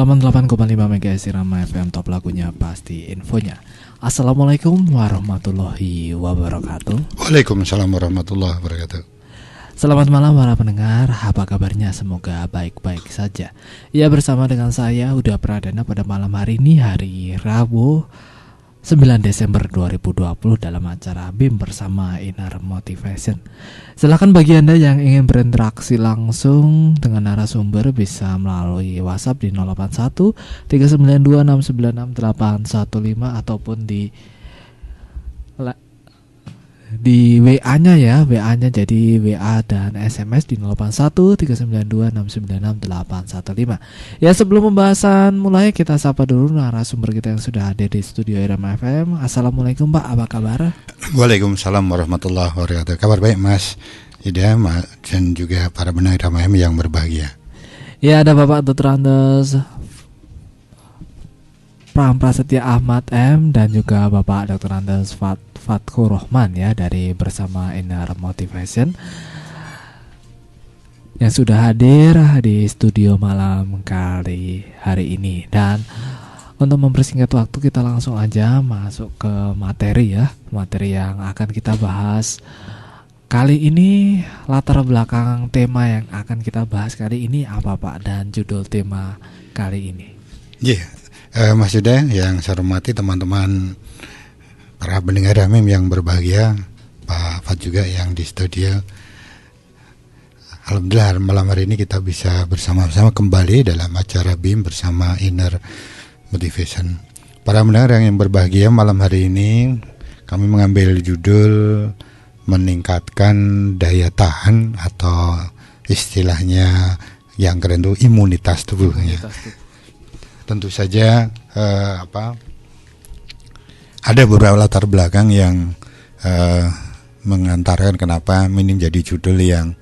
98,5 MHz Irama FM, top lagunya pasti infonya. Assalamualaikum warahmatullahi wabarakatuh. Waalaikumsalam warahmatullahi wabarakatuh. Selamat malam para pendengar, apa kabarnya? Semoga baik-baik saja. Ya, bersama dengan saya Huda Pradana pada malam hari ini, hari Rabu 9 Desember 2020 dalam acara BIM bersama Inner Motivation. Silakan bagi Anda yang ingin berinteraksi langsung dengan narasumber bisa melalui WhatsApp di 081 392 696 815 ataupun di WA-nya ya, WA-nya jadi WA dan SMS di 081 392 696 815. Ya, sebelum pembahasan mulai kita sapa dulu narasumber kita yang sudah ada di studio Irama FM. Assalamualaikum Pak, apa kabar? Waalaikumsalam warahmatullahi wabarakatuh. Kabar baik Mas Ida dan juga para pendengar Irama FM yang berbahagia. Ya, ada Bapak Dr. Andes Pram Prasetya Ahmad M dan juga Bapak Dr. Andes Fatkur Rohman ya dari bersama Inner Motivation yang sudah hadir di studio malam kali hari ini. Dan untuk mempersingkat waktu kita langsung aja masuk ke materi ya, materi yang akan kita bahas kali ini. Latar belakang tema yang akan kita bahas kali ini apa Pak, dan judul tema kali ini? Mas Yuda yang saya hormati, teman-teman para pendengar Ramim yang berbahagia, Pak Fat juga yang di studio. Alhamdulillah malam hari ini kita bisa bersama-sama kembali dalam acara BIM bersama Inner Motivation. Para pendengar yang berbahagia, malam hari ini kami mengambil judul meningkatkan daya tahan atau istilahnya yang keren itu imunitas tubuhnya. Tentu saja ada beberapa latar belakang yang mengantarkan kenapa ini menjadi judul yang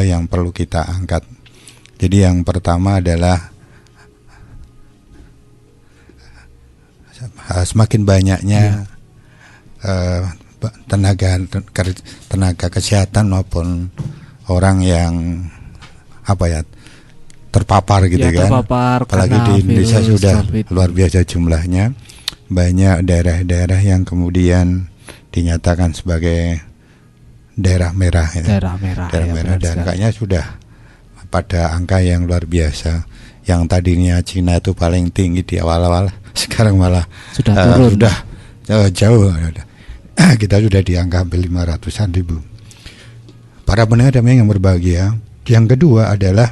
yang perlu kita angkat. Jadi yang pertama adalah semakin banyaknya tenaga kesehatan maupun orang yang terpapar gitu ya, kan. Apalagi di Indonesia sudah luar biasa jumlahnya. Banyak daerah-daerah yang kemudian dinyatakan sebagai daerah merah ya. Daerah merah dan kayaknya sudah pada angka yang luar biasa. Yang tadinya Cina itu paling tinggi di awal-awal, sekarang malah sudah turun. Sudah jauh. Kita sudah di angka hampir 500-an ribu. Para pendengar yang berbahagia, yang kedua adalah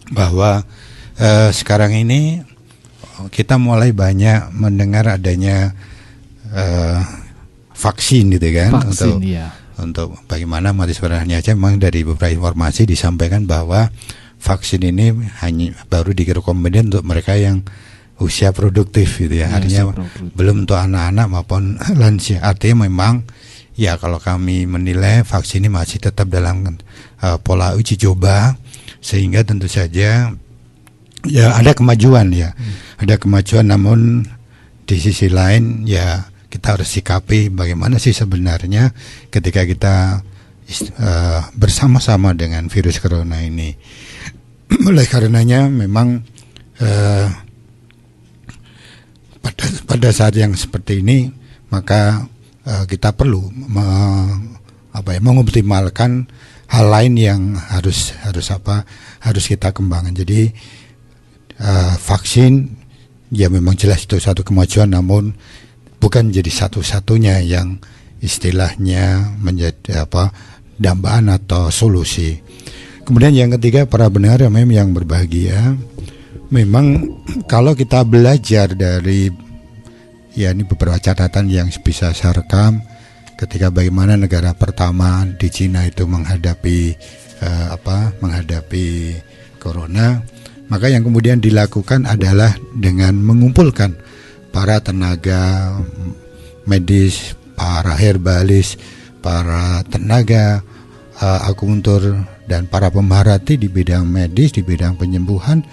bahwa sekarang ini kita mulai banyak mendengar adanya vaksin gitu kan, untuk bagaimana mati sebenarnya aja. Memang dari beberapa informasi disampaikan bahwa vaksin ini hanya baru direkomendasi untuk mereka yang usia produktif gitu ya, artinya belum untuk anak-anak maupun lansia. Artinya memang ya kalau kami menilai vaksin ini masih tetap dalam pola uji coba, sehingga tentu saja ya ada kemajuan ya, ada kemajuan, namun di sisi lain ya kita harus sikapi bagaimana sih sebenarnya ketika kita bersama-sama dengan virus corona ini. Oleh karenanya memang pada saat yang seperti ini maka kita perlu mengoptimalkan hal lain yang harus kita kembangkan. Jadi vaksin ya memang jelas itu satu kemajuan, namun bukan jadi satu-satunya yang istilahnya menjadi dambaan atau solusi. Kemudian yang ketiga, para pendengar yang berbahagia, memang kalau kita belajar dari ini beberapa catatan yang bisa saya rekam ketika bagaimana negara pertama di Cina itu menghadapi corona. Maka yang kemudian dilakukan adalah dengan mengumpulkan para tenaga medis, para herbalis, para tenaga akupuntur dan para pemerhati di bidang medis, di bidang penyembuhan,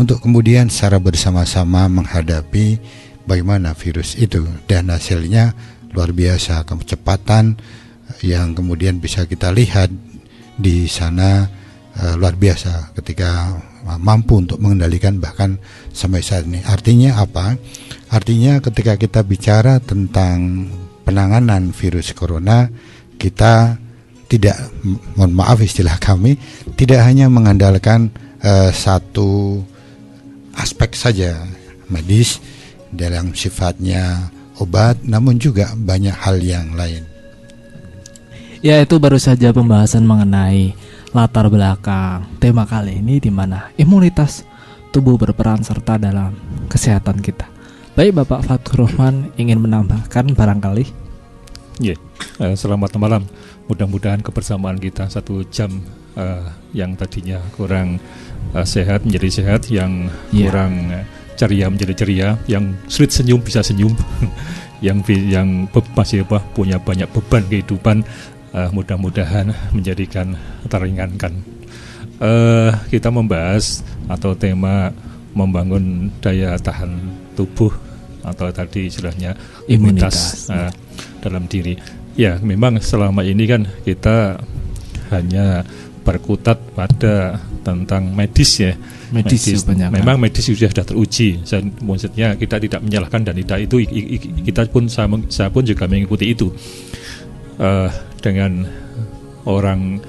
untuk kemudian secara bersama-sama menghadapi bagaimana virus itu. Dan hasilnya luar biasa, kecepatan yang kemudian bisa kita lihat di sana luar biasa ketika mampu untuk mengendalikan bahkan sampai saat ini. Artinya apa? Artinya ketika kita bicara tentang penanganan virus corona, kita tidak, mohon maaf istilah kami, tidak hanya mengandalkan satu aspek saja medis dalam sifatnya obat, namun juga banyak hal yang lain. Ya, itu baru saja pembahasan mengenai latar belakang tema kali ini, di mana imunitas tubuh berperan serta dalam kesehatan kita. Baik, Bapak Fathur Rahman ingin menambahkan barangkali? Selamat malam. Mudah-mudahan kebersamaan kita 1 jam yang tadinya kurang sehat menjadi sehat, yang kurang ceria menjadi ceria, yang sulit senyum bisa senyum, yang masih punya banyak beban kehidupan, mudah-mudahan menjadikan teringankan. Kita membahas atau tema membangun daya tahan tubuh atau tadi istilahnya imunitas dalam diri. Ya, memang selama ini kan kita hanya berkutat pada tentang medis ya. Medis. Memang medis sudah teruji. Maksudnya kita tidak menyalahkan, dan tidak itu kita pun, saya pun juga mengikuti itu. Dengan orang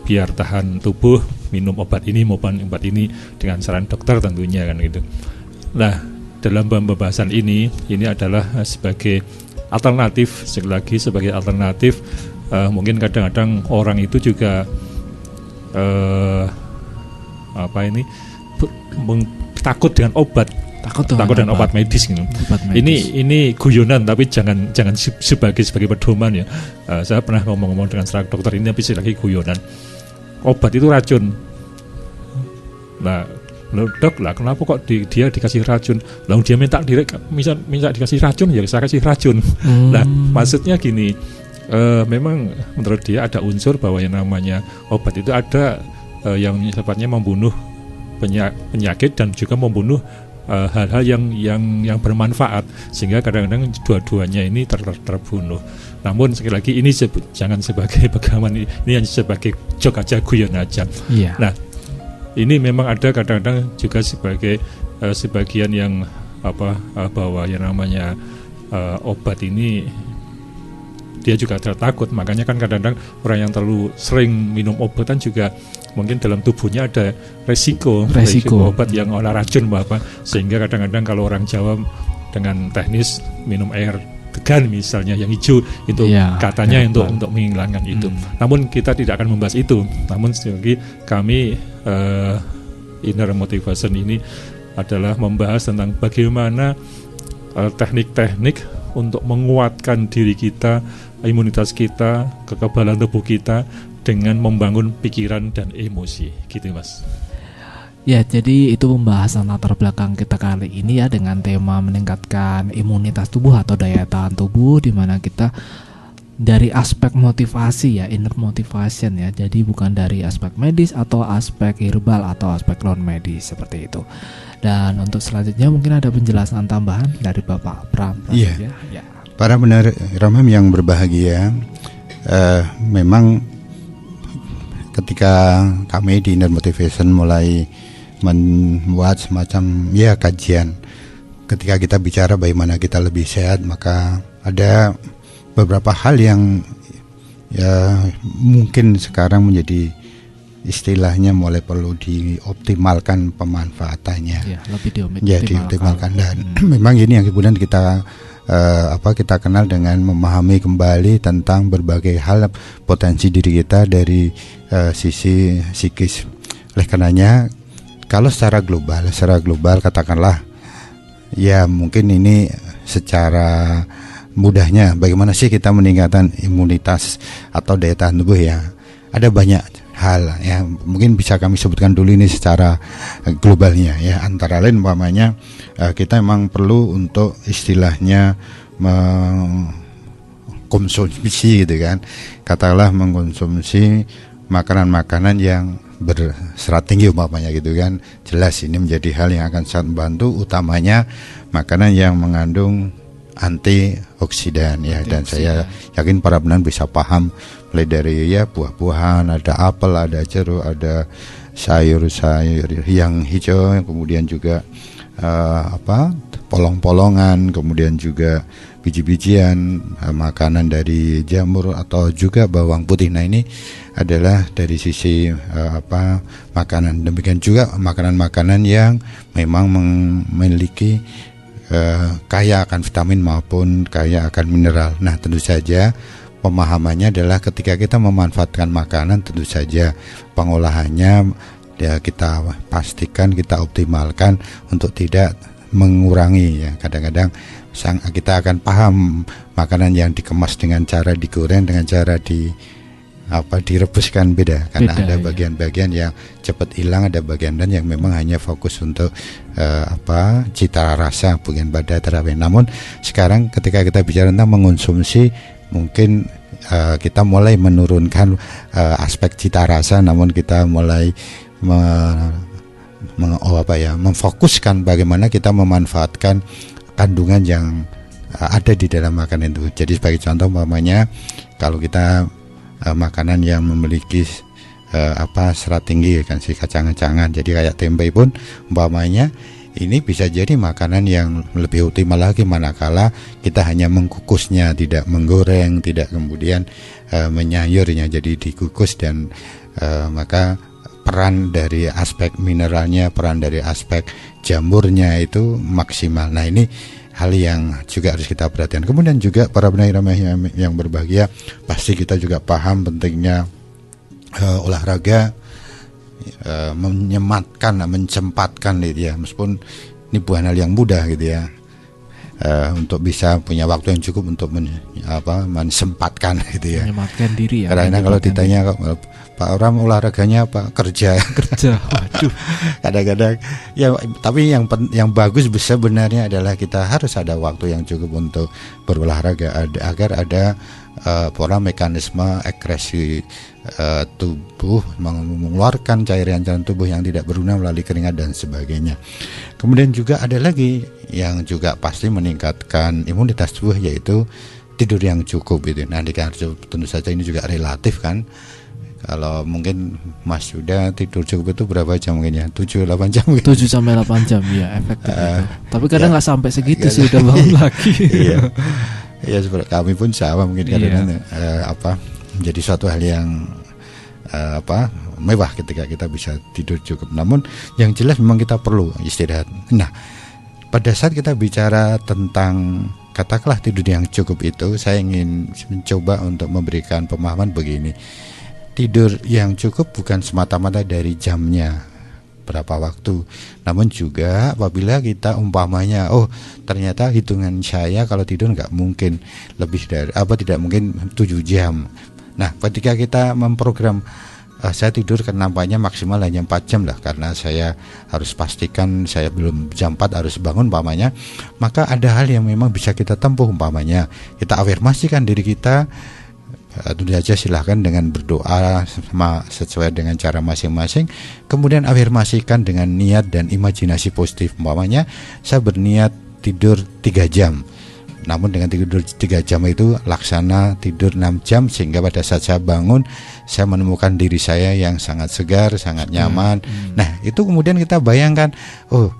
biar tahan tubuh minum obat ini maupun obat ini dengan saran dokter tentunya kan gitu. Nah, dalam pembahasan ini adalah sebagai alternatif, sekali lagi sebagai alternatif. Mungkin kadang-kadang orang itu juga takut dengan obat, takut dengan obat medis gitu. Ini guyonan, tapi jangan sebagai pedoman ya. Saya pernah ngomong dengan seorang dokter ini, tapi lagi guyonan. Obat itu racun. Nah, dok lah, kenapa kok dia dikasih racun? Lalu dia minta dikasih racun, ya saya kasih racun. Nah, maksudnya gini, memang menurut dia ada unsur bahwa yang namanya obat itu ada yang sifatnya membunuh penyakit dan juga membunuh hal-hal yang bermanfaat, sehingga kadang-kadang dua-duanya ini terbunuh. Namun sekali lagi ini jangan sebagai pegangan, ini hanya sebagai jok aja, guyon aja. Yeah. Nah, ini memang ada kadang-kadang juga sebagai sebagian yang bahwa yang namanya obat ini dia juga takut. Makanya kan kadang-kadang orang yang terlalu sering minum obatan juga mungkin dalam tubuhnya ada resiko obat yang olah racun Bapak. Sehingga kadang-kadang kalau orang Jawa dengan teknis minum air degan misalnya yang hijau itu katanya untuk menghilangkan itu. Namun kita tidak akan membahas itu. Namun sekali lagi kami Inner Motivation ini adalah membahas tentang bagaimana teknik-teknik untuk menguatkan diri kita, imunitas kita, kekebalan tubuh kita dengan membangun pikiran dan emosi, gitu Mas. Ya, jadi itu pembahasan latar belakang kita kali ini ya, dengan tema meningkatkan imunitas tubuh atau daya tahan tubuh, di mana kita dari aspek motivasi ya, inner motivation ya. Jadi bukan dari aspek medis atau aspek herbal atau aspek non medis seperti itu. Dan untuk selanjutnya mungkin ada penjelasan tambahan dari Bapak Pram. Iya. Ya. Para pendengar Ramam yang berbahagia, memang ketika kami di Inner Motivation mulai membuat semacam kajian, ketika kita bicara bagaimana kita lebih sehat, maka ada beberapa hal yang mungkin sekarang menjadi istilahnya mulai perlu dioptimalkan pemanfaatannya. Ya, lebih dioptimalkan. Dan memang ini yang kemudian kita kita kenal dengan memahami kembali tentang berbagai hal potensi diri kita dari sisi psikis. Oleh karenanya, kalau secara global katakanlah, ya mungkin ini secara mudahnya bagaimana sih kita meningkatkan imunitas atau daya tahan tubuh ya. Ada banyak hal ya, mungkin bisa kami sebutkan dulu ini secara globalnya ya. Antara lain umpamanya kita memang perlu untuk istilahnya mengkonsumsi gitu kan, katakanlah mengkonsumsi makanan-makanan yang berserat tinggi umpamanya gitu kan. Jelas ini menjadi hal yang akan sangat membantu, utamanya makanan yang mengandung antioksidan ya, dan saya yakin para pendengar bisa paham mulai dari ya buah-buahan, ada apel, ada jeruk, ada sayur-sayur yang hijau, kemudian juga polong-polongan, kemudian juga biji-bijian, makanan dari jamur atau juga bawang putih. Nah, ini adalah dari sisi makanan. Demikian juga makanan-makanan yang memang memiliki kaya akan vitamin maupun kaya akan mineral. Nah, tentu saja pemahamannya adalah ketika kita memanfaatkan makanan, tentu saja pengolahannya ya kita pastikan, kita optimalkan untuk tidak mengurangi ya. Kadang-kadang kita akan paham makanan yang dikemas dengan cara digoreng, dengan cara direbuskan beda, karena ada bagian-bagian yang cepat hilang, ada bagian dan yang memang hanya fokus untuk cita rasa, bukan pada terawih. Namun sekarang ketika kita bicara tentang mengonsumsi, mungkin kita mulai menurunkan aspek cita rasa, namun kita mulai memfokuskan bagaimana kita memanfaatkan kandungan yang ada di dalam makanan itu. Jadi sebagai contoh, umpamanya kalau kita makanan yang memiliki serat tinggi kan, si kacang-kacangan, jadi kayak tempe pun umpamanya ini bisa jadi makanan yang lebih optimal lagi manakala kita hanya mengkukusnya, tidak menggoreng, tidak kemudian menyayurnya, jadi dikukus, dan maka peran dari aspek mineralnya, peran dari aspek jamurnya itu maksimal. Nah, ini hal yang juga harus kita perhatikan. Kemudian juga para pendengar yang berbahagia, pasti kita juga paham pentingnya olahraga, mencempatkan gitu ya, meskipun ini bukan hal yang mudah gitu ya, untuk bisa punya waktu yang cukup untuk mensempatkan gitu ya, menyempatkan diri ya. Karena kalau ditanya Pak Abraham olahraganya apa? Kerja. Waduh. Kadang-kadang ya, tapi yang bagus sebenarnya adalah kita harus ada waktu yang cukup untuk berolahraga agar ada pola mekanisme ekskresi tubuh, mengeluarkan cairan tubuh yang tidak berguna melalui keringat dan sebagainya. Kemudian juga ada lagi yang juga pasti meningkatkan imunitas tubuh, yaitu tidur yang cukup itu. Nah, tentu saja ini juga relatif kan. Kalau mungkin Mas Yuda tidur cukup itu berapa jam mungkin ya? 7-8 jam gitu. 7-8 jam ya efektif itu. Tapi kadang nggak sampai segitu sih, udah bangun lagi. Iya. Ya seperti kami pun sama mungkin kadang menjadi suatu hal yang mewah ketika kita bisa tidur cukup. Namun yang jelas memang kita perlu istirahat. Nah, pada saat kita bicara tentang katakanlah tidur yang cukup itu, saya ingin mencoba untuk memberikan pemahaman begini. Tidur yang cukup bukan semata-mata dari jamnya berapa waktu, namun juga apabila kita umpamanya ternyata hitungan saya kalau tidur nggak mungkin lebih dari tidak mungkin 7 jam. Nah, ketika kita memprogram saya tidur kan nampaknya maksimal hanya 4 jam lah, karena saya harus pastikan saya belum jam 4 harus bangun umpamanya, maka ada hal yang memang bisa kita tempuh. Umpamanya kita afirmasikan diri kita, tentu saja silahkan dengan berdoa sesuai dengan cara masing-masing. Kemudian afirmasikan dengan niat dan imajinasi positif. Umpamanya saya berniat tidur 3 jam, namun dengan tidur 3 jam itu laksana tidur 6 jam, sehingga pada saat saya bangun saya menemukan diri saya yang sangat segar, sangat nyaman. Nah, itu kemudian kita bayangkan,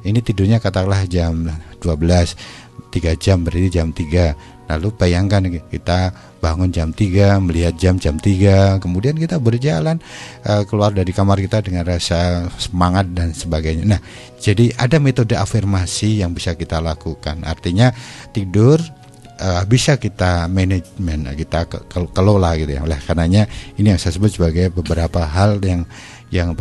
ini tidurnya katakanlah jam 12, 3 jam berarti jam 3. Lalu bayangkan kita bangun jam 3, melihat jam 3, kemudian kita berjalan keluar dari kamar kita dengan rasa semangat dan sebagainya. Nah, jadi ada metode afirmasi yang bisa kita lakukan. Artinya tidur bisa kita manajemen, kita kelola gitu ya. Oleh karenanya ini yang saya sebut sebagai beberapa hal yang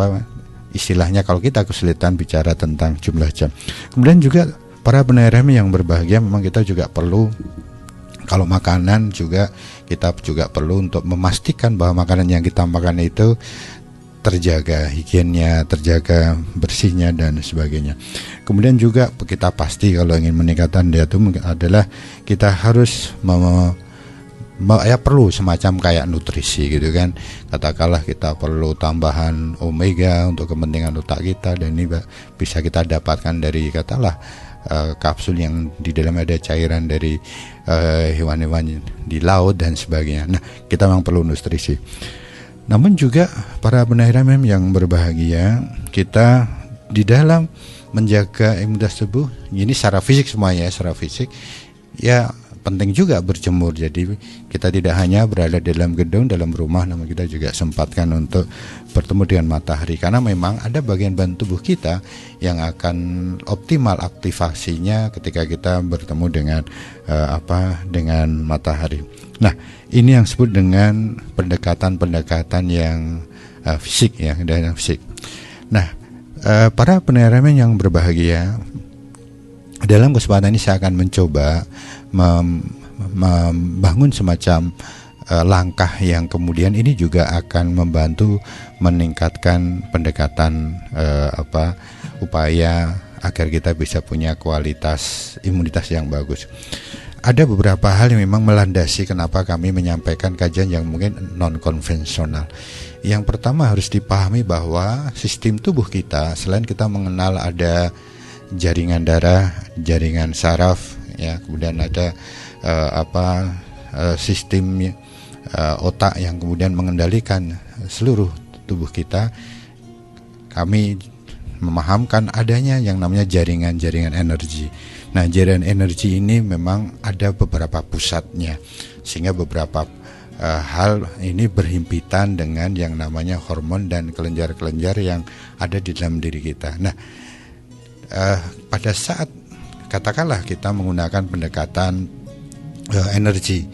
istilahnya kalau kita kesulitan bicara tentang jumlah jam. Kemudian juga para pendengar yang berbahagia, memang kita juga perlu, kalau makanan juga kita juga perlu untuk memastikan bahwa makanan yang kita makan itu terjaga higiennya, terjaga bersihnya dan sebagainya. Kemudian juga kita pasti kalau ingin meningkatkan dia itu adalah kita harus perlu semacam kayak nutrisi gitu kan. Katakanlah kita perlu tambahan omega untuk kepentingan otak kita, dan ini bisa kita dapatkan dari katakanlah kapsul yang di dalam ada cairan dari hewan-hewan di laut dan sebagainya. Nah, kita memang perlu nutrisi. Namun juga para pendengar yang berbahagia, kita di dalam menjaga imunitas tubuh ini secara fisik semuanya, secara fisik ya penting juga berjemur. Jadi kita tidak hanya berada dalam gedung, dalam rumah, namun kita juga sempatkan untuk bertemu dengan matahari, karena memang ada bagian tubuh kita yang akan optimal aktivasinya ketika kita bertemu dengan dengan matahari. Nah, ini yang disebut dengan pendekatan yang fisik ya, dan fisik. Nah, para pendengar yang berbahagia, dalam kesempatan ini saya akan mencoba membangun semacam langkah yang kemudian ini juga akan membantu meningkatkan pendekatan upaya agar kita bisa punya kualitas imunitas yang bagus. Ada beberapa hal yang memang melandasi kenapa kami menyampaikan kajian yang mungkin non konvensional. Yang pertama harus dipahami bahwa sistem tubuh kita, selain kita mengenal ada jaringan darah, jaringan saraf, ya, kemudian ada sistem otak yang kemudian mengendalikan seluruh tubuh kita. Kami memahamkan adanya yang namanya jaringan energi. Nah, jaringan energi ini memang ada beberapa pusatnya, sehingga beberapa hal ini berhimpitan dengan yang namanya hormon dan kelenjar-kelenjar yang ada di dalam diri kita. Nah, pada saat katakanlah kita menggunakan pendekatan energi,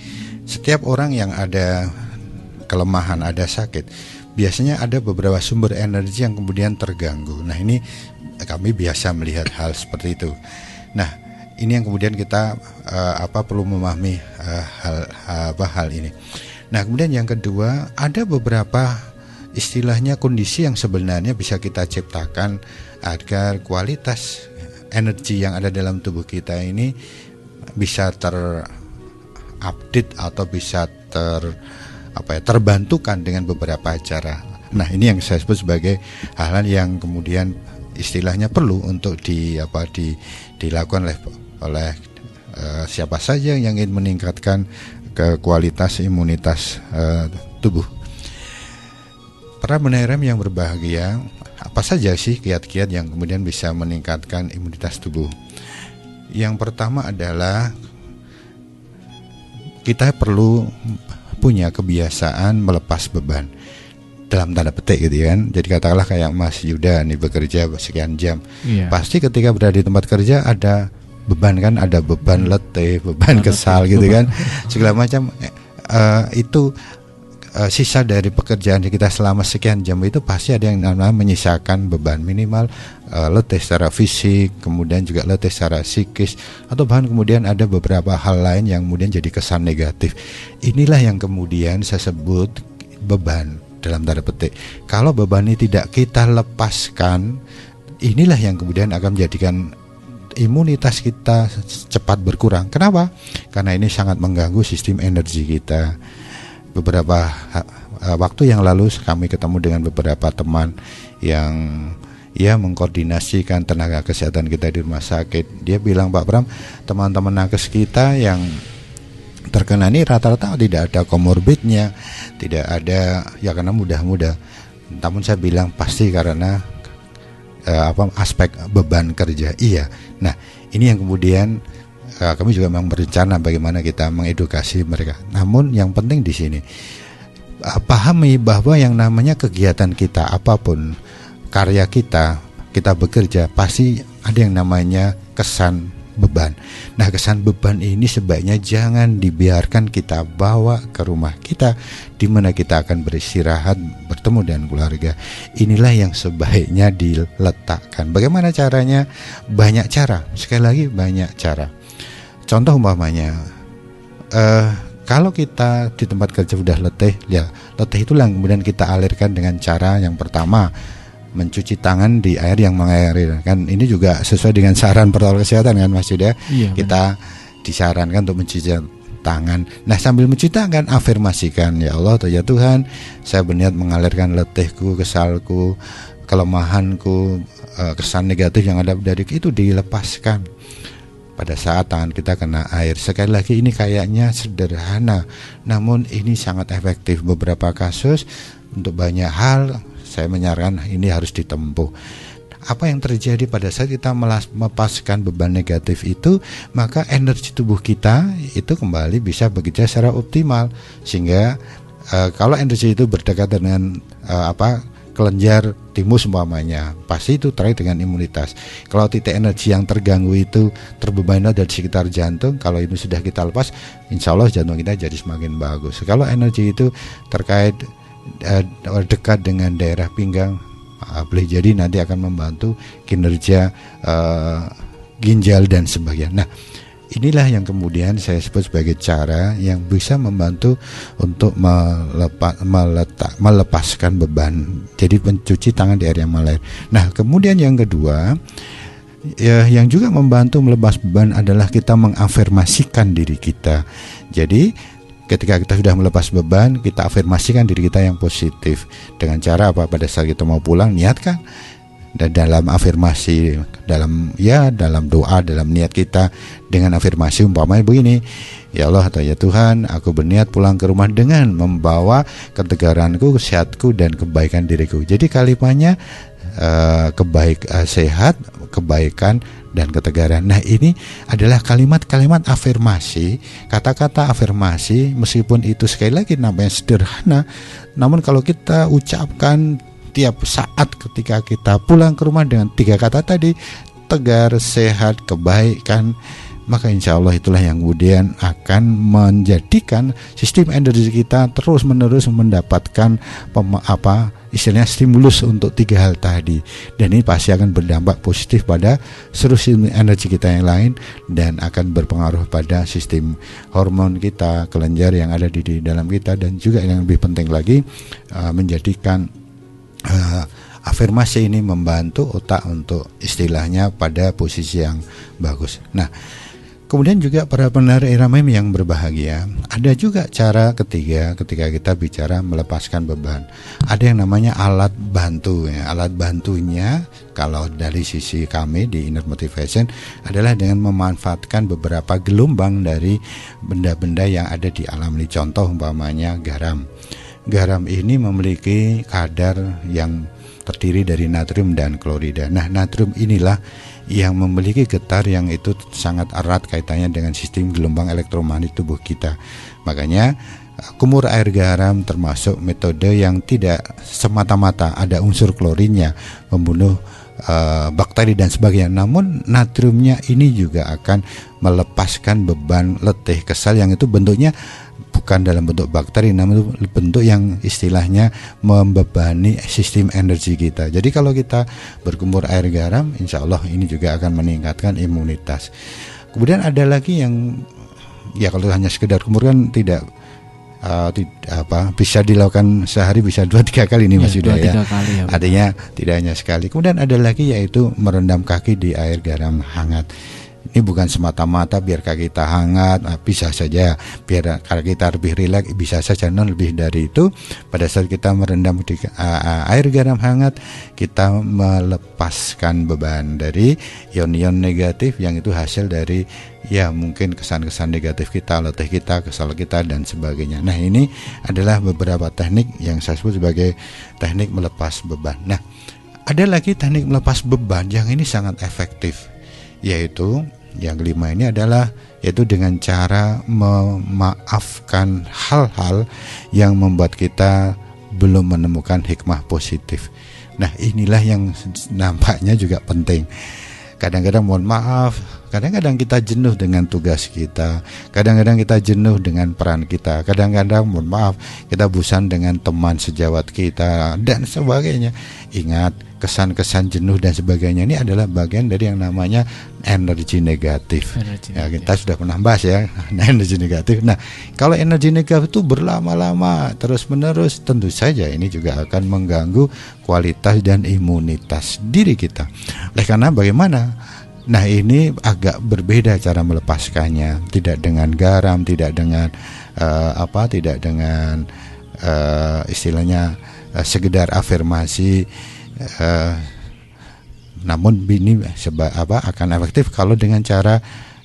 setiap orang yang ada kelemahan, ada sakit, biasanya ada beberapa sumber energi yang kemudian terganggu. Nah, ini kami biasa melihat hal seperti itu. Nah, ini yang kemudian kita perlu memahami hal ini. Nah, kemudian yang kedua, ada beberapa istilahnya kondisi yang sebenarnya bisa kita ciptakan agar kualitas energi yang ada dalam tubuh kita ini bisa terupdate atau bisa terbantukan dengan beberapa cara. Nah, ini yang saya sebut sebagai hal-hal yang kemudian istilahnya perlu untuk dilakukan oleh siapa saja yang ingin meningkatkan kualitas imunitas tubuh. Para pendengar yang berbahagia, apa saja sih kiat-kiat yang kemudian bisa meningkatkan imunitas tubuh? Yang pertama adalah kita perlu punya kebiasaan melepas beban, dalam tanda petik gitu kan. Jadi katakanlah kayak Mas Yuda nih bekerja sekian jam, pasti ketika berada di tempat kerja ada beban kan, ada beban letih, beban kesal gitu kan, segala macam. Itu sisa dari pekerjaan kita selama sekian jam itu pasti ada yang namanya menyisakan beban, minimal letih secara fisik, kemudian juga letih secara psikis, atau bahkan kemudian ada beberapa hal lain yang kemudian jadi kesan negatif. Inilah yang kemudian saya sebut beban dalam tanda petik. Kalau beban ini tidak kita lepaskan, inilah yang kemudian akan menjadikan imunitas kita cepat berkurang. Kenapa? Karena ini sangat mengganggu sistem energi kita. Beberapa waktu yang lalu kami ketemu dengan beberapa teman yang mengkoordinasikan tenaga kesehatan kita di rumah sakit. Dia bilang, Pak Pram, teman-teman nakes kita yang terkena ini rata-rata tidak ada komorbidnya, tidak ada ya karena mudah-mudah. Namun saya bilang pasti karena aspek beban kerja. Iya. Nah, ini yang kemudian kami juga memang berencana bagaimana kita mengedukasi mereka. Namun yang penting di sini pahami bahwa yang namanya kegiatan kita apapun, karya kita bekerja, pasti ada yang namanya kesan beban. Nah, kesan beban ini sebaiknya jangan dibiarkan kita bawa ke rumah kita, di mana kita akan beristirahat, bertemu dengan keluarga. Inilah yang sebaiknya diletakkan. Bagaimana caranya? Banyak cara. Sekali lagi banyak cara. Contoh umpamanya, kalau kita di tempat kerja sudah letih, ya letih itulah kemudian kita alirkan dengan cara yang pertama, mencuci tangan di air yang mengalir. Kan ini juga sesuai dengan saran protokol kesehatan kan Mas Yuda. Iya, kita disarankan untuk mencuci tangan. Nah, sambil mencuci tangan afirmasikan, ya Allah atau ya Tuhan, saya berniat mengalirkan letihku, kesalku, kelemahanku, kesan negatif yang ada dari itu dilepaskan. pada saat tangan kita kena air. Sekali lagi ini kayaknya sederhana, namun ini sangat efektif. Beberapa kasus untuk banyak hal saya menyarankan ini harus ditempuh. Apa yang terjadi pada saat kita melepaskan beban negatif itu, maka energi tubuh kita itu kembali bisa bekerja secara optimal. Sehingga kalau energi itu berdekatan dengan kelenjar timus umpamanya, pasti itu terkait dengan imunitas. Kalau titik energi yang terganggu itu terbebani dari sekitar jantung, kalau itu sudah kita lepas, insya Allah jantung kita jadi semakin bagus. Kalau energi itu terkait dekat dengan daerah pinggang, boleh jadi nanti akan membantu kinerja ginjal dan sebagainya. Nah, inilah yang kemudian saya sebut sebagai cara yang bisa membantu untuk melepaskan beban. Jadi mencuci tangan di air yang mengalir. Nah, kemudian yang kedua, yang juga membantu melepas beban adalah kita mengafirmasikan diri kita. Jadi ketika kita sudah melepas beban, kita afirmasikan diri kita yang positif. Dengan cara apa? Pada saat kita mau pulang, niatkan. Dan dalam afirmasi, dalam doa, dalam niat kita dengan afirmasi umpamanya begini, ya Allah atau ya Tuhan, aku berniat pulang ke rumah dengan membawa ketegaranku, kesehatanku dan kebaikan diriku. Jadi kalimatnya sehat, kebaikan dan ketegaran. Nah, ini adalah kalimat-kalimat afirmasi, kata-kata afirmasi, meskipun itu sekali lagi namanya sederhana, namun kalau kita ucapkan tiap saat ketika kita pulang ke rumah dengan 3 kata tadi, tegar, sehat, kebaikan, maka insya Allah itulah yang kemudian akan menjadikan sistem energi kita terus menerus mendapatkan istilahnya stimulus untuk 3 hal tadi, dan ini pasti akan berdampak positif pada seluruh sistem energi kita yang lain dan akan berpengaruh pada sistem hormon kita, kelenjar yang ada di dalam kita, dan juga yang lebih penting lagi menjadikan afirmasi ini membantu otak untuk istilahnya pada posisi yang bagus. Nah, kemudian juga para pendengar Irama yang berbahagia, ada juga cara ketiga ketika kita bicara melepaskan beban. Ada yang namanya alat bantu ya. Alat bantunya kalau dari sisi kami di Inner Motivation adalah dengan memanfaatkan beberapa gelombang dari benda-benda yang ada di alam ini. Contoh umpamanya garam. Garam ini memiliki kadar yang terdiri dari natrium dan klorida. Nah, natrium inilah yang memiliki getar yang itu sangat erat kaitannya dengan sistem gelombang elektromagnetik tubuh kita. Makanya kumur air garam termasuk metode yang tidak semata-mata ada unsur klorinnya membunuh bakteri dan sebagainya. Namun natriumnya ini juga akan melepaskan beban letih kesal yang itu bentuknya bukan dalam bentuk bakteri, namun bentuk yang istilahnya membebani sistem energi kita. Jadi kalau kita berkumur air garam, insya Allah ini juga akan meningkatkan imunitas. Kemudian ada lagi yang kalau hanya sekedar kumur kan tidak bisa dilakukan sehari, bisa 2-3 kali ini Mas Yuda ya. Artinya tidak hanya sekali. Kemudian ada lagi yaitu merendam kaki di air garam hangat. Ini bukan semata-mata biar kaki kita hangat, bisa saja. Biar kaki kita lebih rileks, bisa saja. Non lebih dari itu, pada saat kita merendam di air garam hangat, kita melepaskan beban dari ion-ion negatif yang itu hasil dari mungkin kesan-kesan negatif kita, letih kita, kesal kita dan sebagainya. Nah, ini adalah beberapa teknik yang saya sebut sebagai teknik melepas beban. Nah, ada lagi teknik melepas beban yang ini sangat efektif, yaitu yang kelima ini adalah yaitu dengan cara memaafkan hal-hal yang membuat kita belum menemukan hikmah positif. Nah, inilah yang nampaknya juga penting. Kadang-kadang mohon maaf, kadang-kadang kita jenuh dengan tugas kita, kadang-kadang kita jenuh dengan peran kita, kadang-kadang mohon maaf kita bosan dengan teman sejawat kita dan sebagainya. Ingat, kesan-kesan jenuh dan sebagainya ini adalah bagian dari yang namanya energi negatif. Kita sudah pernah bahas ya, energi negatif. Nah, kalau energi negatif itu berlama-lama terus-menerus, tentu saja ini juga akan mengganggu kualitas dan imunitas diri kita. Oleh karena bagaimana? Nah, ini agak berbeda cara melepaskannya, tidak dengan garam, tidak dengan istilahnya sekedar afirmasi. Namun ini akan efektif kalau dengan cara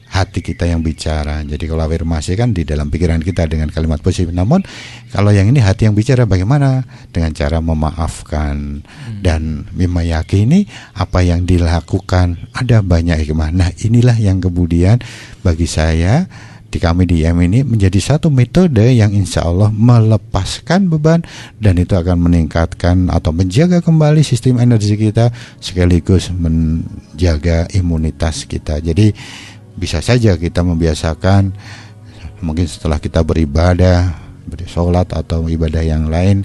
hati kita yang bicara. Jadi kalau afirmasi kan di dalam pikiran kita dengan kalimat positif. Namun kalau yang ini hati yang bicara, bagaimana? Dengan cara memaafkan dan meyakini apa yang dilakukan ada banyak hikmah. Nah, inilah yang kemudian bagi saya di kami di IM ini menjadi satu metode yang insya Allah melepaskan beban, dan itu akan meningkatkan atau menjaga kembali sistem energi kita sekaligus menjaga imunitas kita. Jadi bisa saja kita membiasakan, mungkin setelah kita beribadah, sholat atau ibadah yang lain,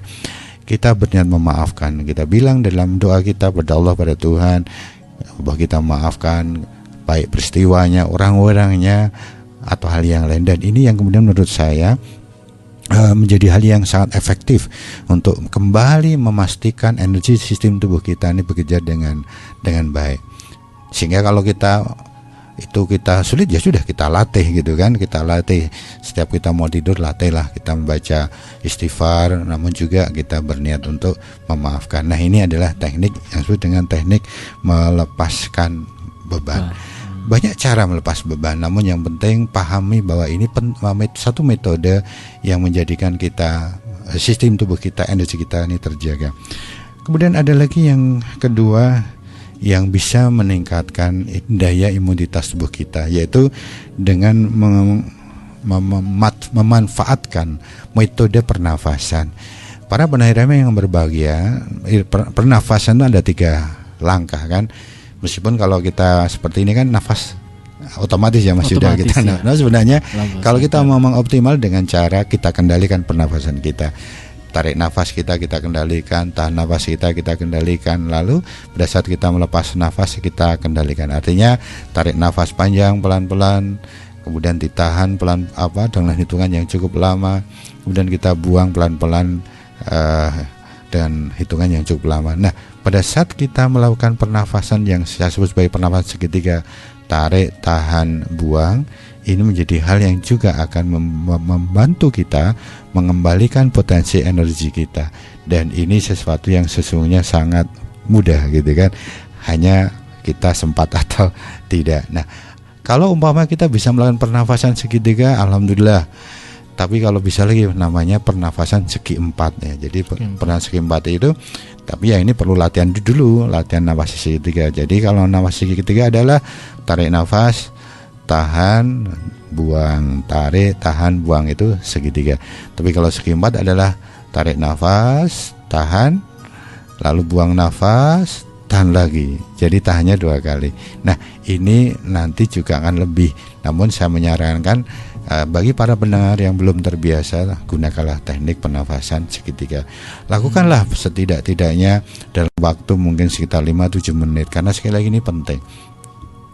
kita berniat memaafkan. Kita bilang dalam doa kita pada Allah, pada Tuhan, bahwa kita maafkan baik peristiwanya, orang-orangnya, atau hal yang lain. Dan ini yang kemudian menurut saya menjadi hal yang sangat efektif untuk kembali memastikan energi sistem tubuh kita ini bekerja dengan baik. Sehingga kalau kita sulit, ya sudah, kita latih gitu kan, kita latih. Setiap kita mau tidur, latihlah kita membaca istighfar, namun juga kita berniat untuk memaafkan. Nah, ini adalah teknik yang disebut dengan teknik melepaskan beban. Banyak cara melepas beban, namun yang penting pahami bahwa ini satu metode yang menjadikan kita, sistem tubuh kita, energi kita ini terjaga. Kemudian ada lagi yang kedua yang bisa meningkatkan daya imunitas tubuh kita, yaitu dengan memanfaatkan metode pernafasan. Para pendengar yang berbahagia, pernafasan itu ada 3 langkah kan. Meskipun kalau kita seperti ini kan nafas otomatis ya Mas Yuda kita. Ya. Nah, sebenarnya kalau kita mau mengoptimal dengan cara kita kendalikan pernafasan kita. Tarik nafas kita kendalikan, tahan nafas kita kendalikan, lalu pada saat kita melepas nafas kita kendalikan. Artinya tarik nafas panjang pelan-pelan, kemudian ditahan dengan hitungan yang cukup lama, kemudian kita buang pelan-pelan dengan hitungan yang cukup lama. Nah, pada saat kita melakukan pernafasan yang saya sebut sebagai pernafasan segitiga, tarik, tahan, buang, ini menjadi hal yang juga akan membantu kita mengembalikan potensi energi kita. Dan ini sesuatu yang sesungguhnya sangat mudah gitu kan, hanya kita sempat atau tidak. Nah, kalau umpama kita bisa melakukan pernafasan segitiga, alhamdulillah. Tapi kalau bisa lagi namanya pernafasan segi 4 ya. Jadi pernafasan segi 4 itu, tapi ya ini perlu latihan dulu, latihan nafas segitiga. Jadi kalau nafas segitiga adalah tarik nafas, tahan, buang, tarik, tahan, buang, itu segitiga. Tapi kalau segi 4 adalah tarik nafas, tahan, lalu buang nafas, tahan lagi. Jadi tahannya 2 kali. Nah, ini nanti juga akan lebih. Namun saya menyarankan bagi para pendengar yang belum terbiasa, gunakanlah teknik pernafasan segitiga. Lakukanlah setidak-tidaknya dalam waktu mungkin sekitar 5-7 menit, karena sekali lagi ini penting.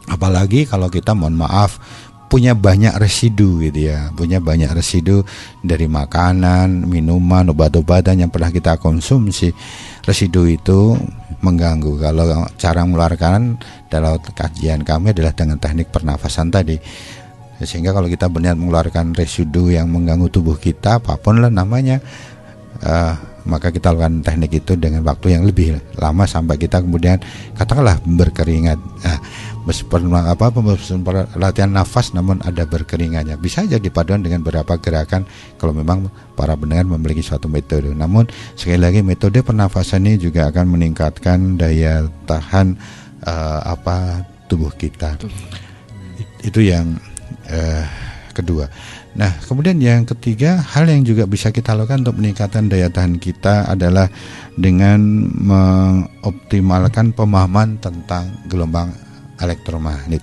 Apalagi kalau kita, mohon maaf, punya banyak residu gitu ya, punya banyak residu dari makanan, minuman, obat-obatan yang pernah kita konsumsi. Residu itu mengganggu. Kalau cara mengeluarkan dalam kajian kami adalah dengan teknik pernafasan tadi. Sehingga kalau kita berniat mengeluarkan residu yang mengganggu tubuh kita, apapun lah namanya, maka kita lakukan teknik itu dengan waktu yang lebih lama sampai kita kemudian katakanlah berkeringat. Meskipun latihan nafas namun ada berkeringatnya, bisa aja dipadukan dengan beberapa gerakan kalau memang para pendengar memiliki suatu metode. Namun sekali lagi, metode pernafasan ini juga akan meningkatkan daya tahan tubuh kita. Itu yang kedua. Nah, kemudian yang ketiga, hal yang juga bisa kita lakukan untuk meningkatkan daya tahan kita adalah dengan mengoptimalkan pemahaman tentang gelombang elektromagnet.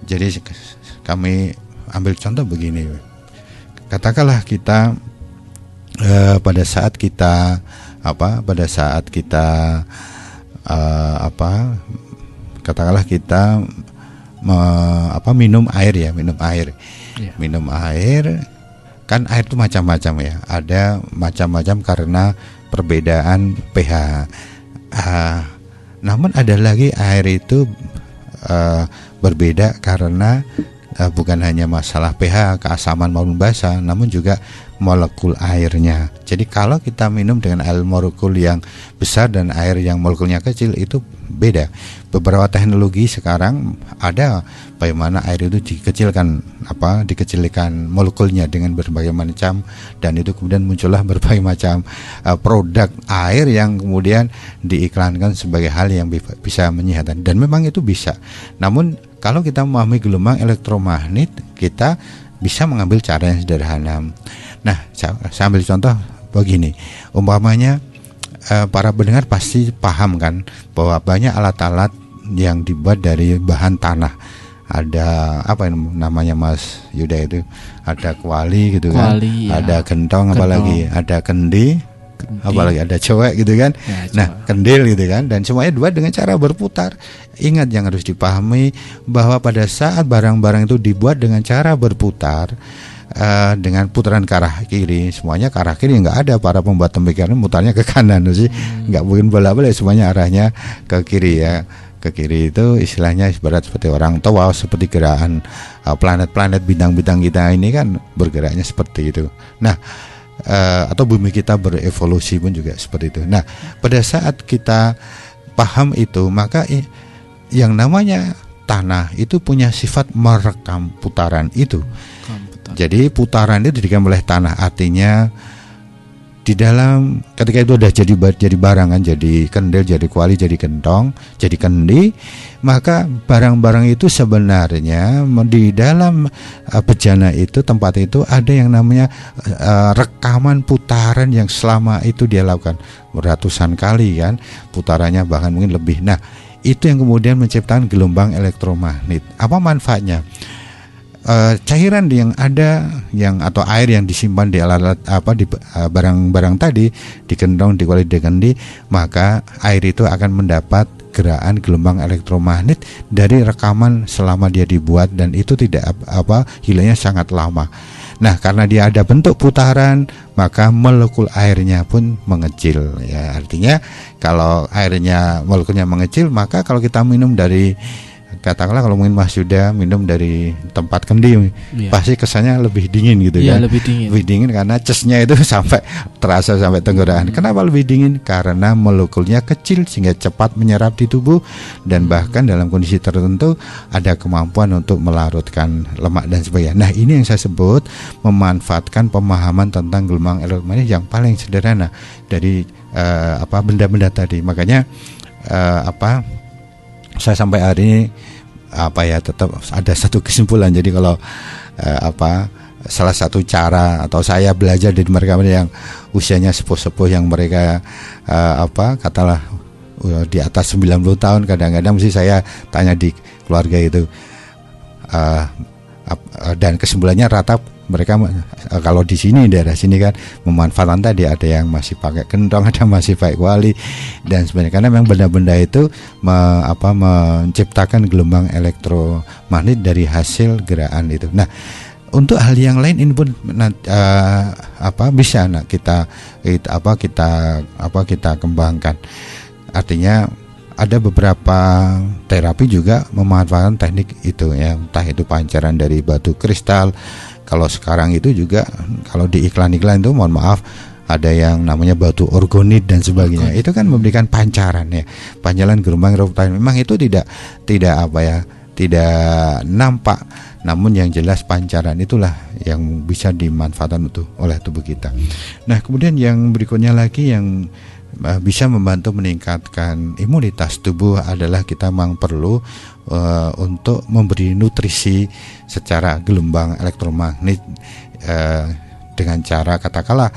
Jadi kami ambil contoh begini. Katakanlah kita pada saat kita katakanlah kita minum air ya, minum air kan, air itu macam-macam ya, ada macam-macam karena perbedaan pH. Namun ada lagi air itu berbeda karena bukan hanya masalah pH, keasaman maupun basa, namun juga molekul airnya. Jadi kalau kita minum dengan air molekul yang besar dan air yang molekulnya kecil itu beda. Beberapa teknologi sekarang ada bagaimana air itu dikecilkan molekulnya dengan berbagai macam, dan itu kemudian muncullah berbagai macam produk air yang kemudian diiklankan sebagai hal yang bisa menyehatkan, dan memang itu bisa. Namun kalau kita memahami gelombang elektromagnet, kita bisa mengambil cara yang sederhana. Nah, saya ambil contoh begini. Umpamanya para pendengar pasti paham kan bahwa banyak alat-alat yang dibuat dari bahan tanah. Ada apa namanya Mas Yuda itu? Ada kuali gitu kan. Ya. Ada gentong, apalagi ada kendi, apalagi ada cowek gitu kan. Ya, nah, kendil gitu kan, dan semuanya dibuat dengan cara berputar. Ingat yang harus dipahami bahwa pada saat barang-barang itu dibuat dengan cara berputar, dengan putaran ke arah kiri, semuanya ke arah kiri, nggak ada para pembuat pemikiran mutarnya ke kanan sih, nggak mungkin bola-balik, semuanya arahnya ke kiri ya. Ke kiri itu istilahnya ibarat seperti orang tua, seperti gerakan planet-planet, bintang-bintang kita ini kan bergeraknya seperti itu. Nah, atau bumi kita berevolusi pun juga seperti itu. Nah, pada saat kita paham itu, maka yang namanya tanah itu punya sifat merekam putaran itu. Jadi putaran itu didirikan oleh tanah, artinya di dalam ketika itu udah jadi barang kan, jadi kendil, jadi kuali, jadi gentong, jadi kendi, maka barang-barang itu sebenarnya di dalam bejana itu, tempat itu ada yang namanya rekaman putaran yang selama itu dia lakukan ratusan kali kan, putarannya bahkan mungkin lebih. Nah, itu yang kemudian menciptakan gelombang elektromagnet. Apa manfaatnya? Cairan yang ada atau air yang disimpan di alat di barang-barang tadi, di gentong, di kuali, di kendi, maka air itu akan mendapat gerakan gelombang elektromagnet dari rekaman selama dia dibuat, dan itu tidak hilangnya sangat lama. Nah, karena dia ada bentuk putaran, maka molekul airnya pun mengecil ya. Artinya kalau airnya molekulnya mengecil, maka kalau kita minum dari, katakanlah kalau mungkin Mas Yuda minum dari tempat kendi, pasti kesannya lebih dingin gitu kan. Lebih dingin karena cesnya itu sampai terasa sampai tenggorokan. Kenapa lebih dingin? Karena molekulnya kecil sehingga cepat menyerap di tubuh, dan bahkan dalam kondisi tertentu ada kemampuan untuk melarutkan lemak dan sebagainya. Nah, ini yang saya sebut memanfaatkan pemahaman tentang gelombang elektromagnet yang paling sederhana dari benda-benda tadi. Makanya saya sampai hari ini tetap ada satu kesimpulan. Jadi kalau salah satu cara atau saya belajar dari mereka yang usianya sepuh-sepuh, yang mereka katalah di atas 90 tahun, kadang-kadang mesti saya tanya di keluarga itu, dan kesimpulannya rata mereka kalau di sini, daerah sini kan memanfaatkan tadi, ada yang masih pakai gentong, ada yang masih pakai kuali dan sebagainya, karena memang benda-benda itu menciptakan gelombang elektromagnet dari hasil gerakan itu. Nah, untuk hal yang lain ini pun bisa kita kembangkan. Artinya ada beberapa terapi juga memanfaatkan teknik itu ya, entah itu pancaran dari batu kristal. Kalau sekarang itu juga, kalau di iklan-iklan itu, mohon maaf, ada yang namanya batu orgonit dan sebagainya. Itu kan memberikan pancaran ya, pancaran gelombang elektromagnet. Memang itu tidak nampak, namun yang jelas pancaran itulah yang bisa dimanfaatkan oleh tubuh kita. Nah, kemudian yang berikutnya lagi yang bisa membantu meningkatkan imunitas tubuh adalah kita memang perlu untuk memberi nutrisi secara gelombang elektromagnet, dengan cara katakanlah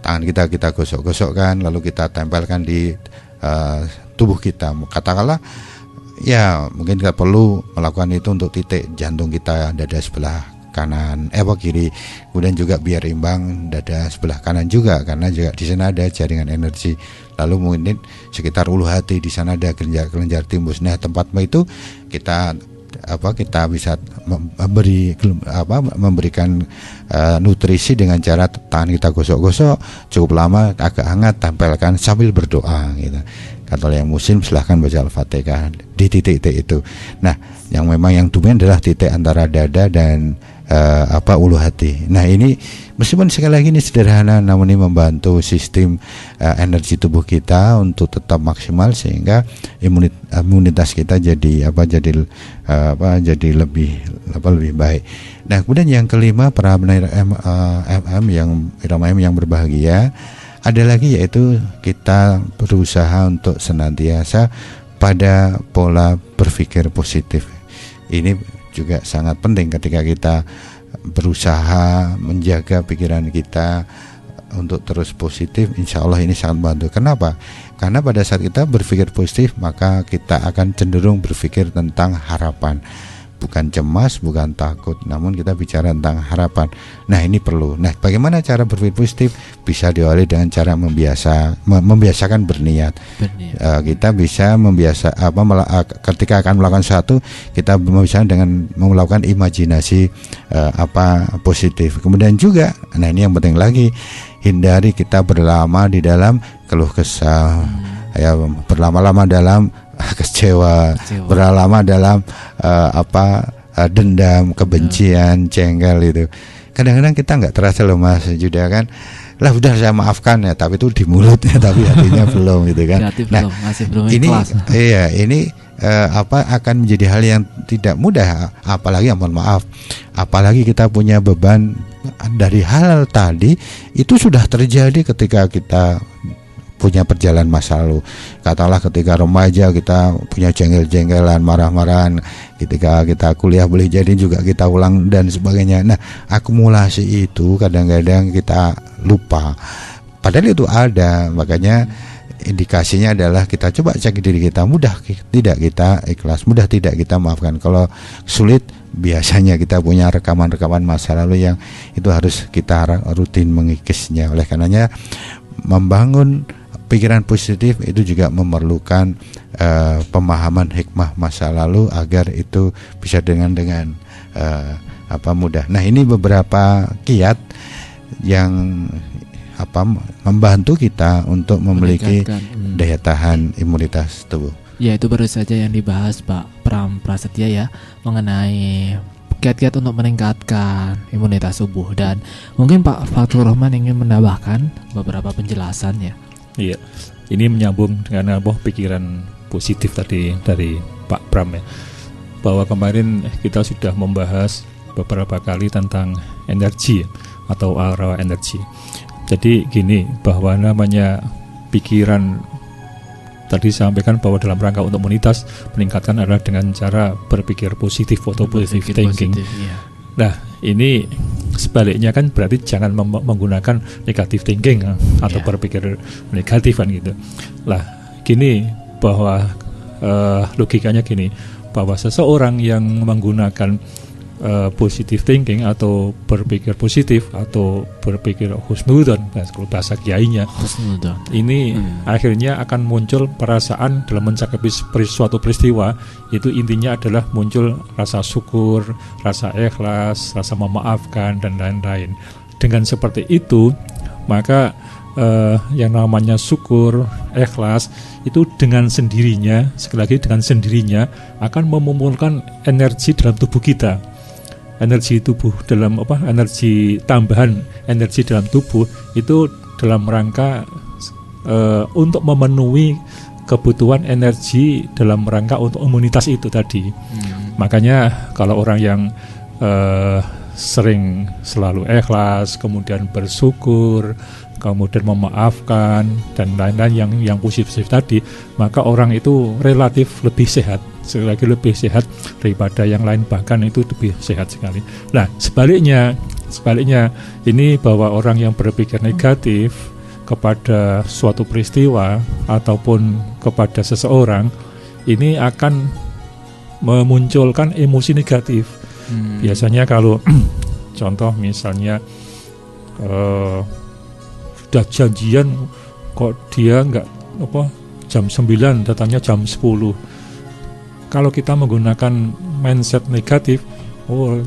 tangan kita gosok-gosokkan, lalu kita tempelkan di tubuh kita. Katakanlah ya mungkin kita perlu melakukan itu untuk titik jantung kita, dada sebelah kanan, kiri. Kemudian juga biar imbang dada sebelah kanan juga, karena juga di sana ada jaringan energi. Lalu mungkin sekitar ulu hati, di sana ada kelenjar timbus. Nah, tempat itu kita bisa memberikan nutrisi dengan cara tangan kita gosok-gosok cukup lama, agak hangat, tempelkan sambil berdoa gitu. Kalau yang muslim silahkan baca Al-Fatihah di titik-titik itu. Nah, yang memang yang dominan adalah titik antara dada dan ulu hati. Nah, ini meskipun sekali lagi ini sederhana, namun ini membantu sistem energi tubuh kita untuk tetap maksimal sehingga imunitas kita jadi lebih baik. Nah, kemudian yang kelima, para pendengar yang berbahagia, ada lagi yaitu kita berusaha untuk senantiasa pada pola berpikir positif. Ini juga sangat penting ketika kita berusaha menjaga pikiran kita untuk terus positif. Insya Allah ini sangat membantu. Kenapa? Karena pada saat kita berpikir positif, maka kita akan cenderung berpikir tentang harapan. Bukan cemas, bukan takut, namun kita bicara tentang harapan. Nah, ini perlu. Nah, bagaimana cara berpikir positif? Bisa diawali dengan cara membiasakan berniat. Kita bisa ketika akan melakukan sesuatu, kita membiasakan dengan melakukan imajinasi positif. Kemudian juga, nah ini yang penting lagi, hindari kita berlama di dalam keluh kesah, berlama-lama dalam kecewa, berlama dalam dendam, kebencian, jengkel itu. Kadang-kadang kita nggak terasa loh Mas Juda kan, lah udah saya maafkan ya, tapi itu di mulutnya tapi hatinya belum gitu kan. Nah, ini akan menjadi hal yang tidak mudah, apalagi apalagi kita punya beban dari hal tadi itu sudah terjadi ketika kita punya perjalanan masa lalu. Katakanlah ketika remaja kita punya jengkel-jengkelan, marah-marahan, ketika kita kuliah boleh jadi juga kita ulang dan sebagainya. Nah, akumulasi itu kadang-kadang kita lupa, padahal itu ada. Makanya indikasinya adalah kita coba cek diri kita, mudah tidak kita ikhlas, mudah tidak kita maafkan. Kalau sulit, biasanya kita punya rekaman-rekaman masa lalu yang itu harus kita rutin mengikisnya. Oleh karenanya membangun pikiran positif itu juga memerlukan pemahaman hikmah masa lalu agar itu bisa dengan mudah. Nah, ini beberapa kiat yang membantu kita untuk memiliki daya tahan imunitas tubuh. Ya, itu baru saja yang dibahas Pak Pram Prasetya ya, mengenai kiat-kiat untuk meningkatkan imunitas tubuh. Dan mungkin Pak Fathur Rahman ingin menambahkan beberapa penjelasannya. Iya, ini menyambung dengan pikiran positif tadi dari Pak Pram ya, bahwa kemarin kita sudah membahas beberapa kali tentang energi atau aura energi. Jadi gini, bahwa namanya pikiran tadi sampaikan bahwa dalam rangka untuk imunitas meningkatkan adalah dengan cara berpikir positif atau positive thinking. Iya. Nah, ini sebaliknya kan berarti jangan menggunakan negative thinking atau berpikir negatif kan gitu. Lah, gini bahwa logikanya gini, bahwa seseorang yang menggunakan positive thinking atau berpikir positif atau berpikir husnudon, kalau bahasa kiainya ini akhirnya akan muncul perasaan dalam mencapai suatu peristiwa. Itu intinya adalah muncul rasa syukur, rasa ikhlas, rasa memaafkan dan lain-lain. Dengan seperti itu, maka yang namanya syukur, ikhlas itu dengan sendirinya, sekali lagi dengan sendirinya akan mengumpulkan energi dalam tubuh kita. Energi tubuh dalam energi tambahan energi dalam tubuh itu dalam rangka untuk memenuhi kebutuhan energi dalam rangka untuk imunitas itu tadi. Makanya kalau orang yang sering selalu ikhlas, kemudian bersyukur, kemudian memaafkan dan lain-lain yang positif tadi, maka orang itu relatif lebih sehat. Sekali lagi lebih sehat daripada yang lain, bahkan itu lebih sehat sekali. Nah, sebaliknya ini bahwa orang yang berpikir negatif kepada suatu peristiwa ataupun kepada seseorang ini akan memunculkan emosi negatif. Biasanya kalau contoh misalnya sudah janjian kok dia enggak jam 9 datangnya jam 10. Kalau kita menggunakan mindset negatif,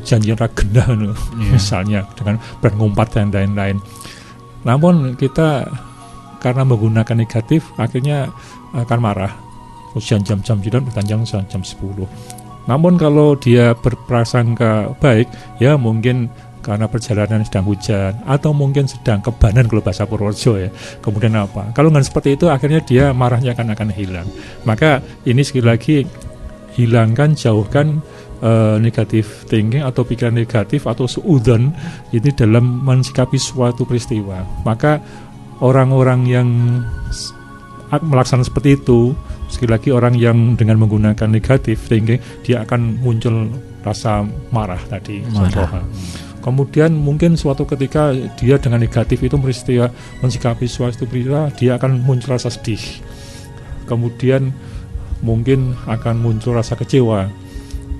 janjian ragena misalnya dengan berngumpat dan lain-lain. Namun kita karena menggunakan negatif akhirnya akan marah. Hujan jam-jam 9 bertanjang jam 10. Namun kalau dia berprasangka baik, ya mungkin karena perjalanan sedang hujan atau mungkin sedang kebanan kalau bahasa Purworejo ya. Kemudian apa? Kalau nggak seperti itu akhirnya dia marahnya akan hilang. Maka ini sekali lagi hilangkan, jauhkan negatif thinking atau pikiran negatif atau suudzon ini dalam mensikapi suatu peristiwa. Maka orang-orang yang melaksanakan seperti itu, sekali lagi orang yang dengan menggunakan negatif thinking, dia akan muncul rasa marah tadi. Kemudian mungkin suatu ketika dia dengan negatif itu peristiwa mensikapi suatu peristiwa, dia akan muncul rasa sedih. Kemudian mungkin akan muncul rasa kecewa.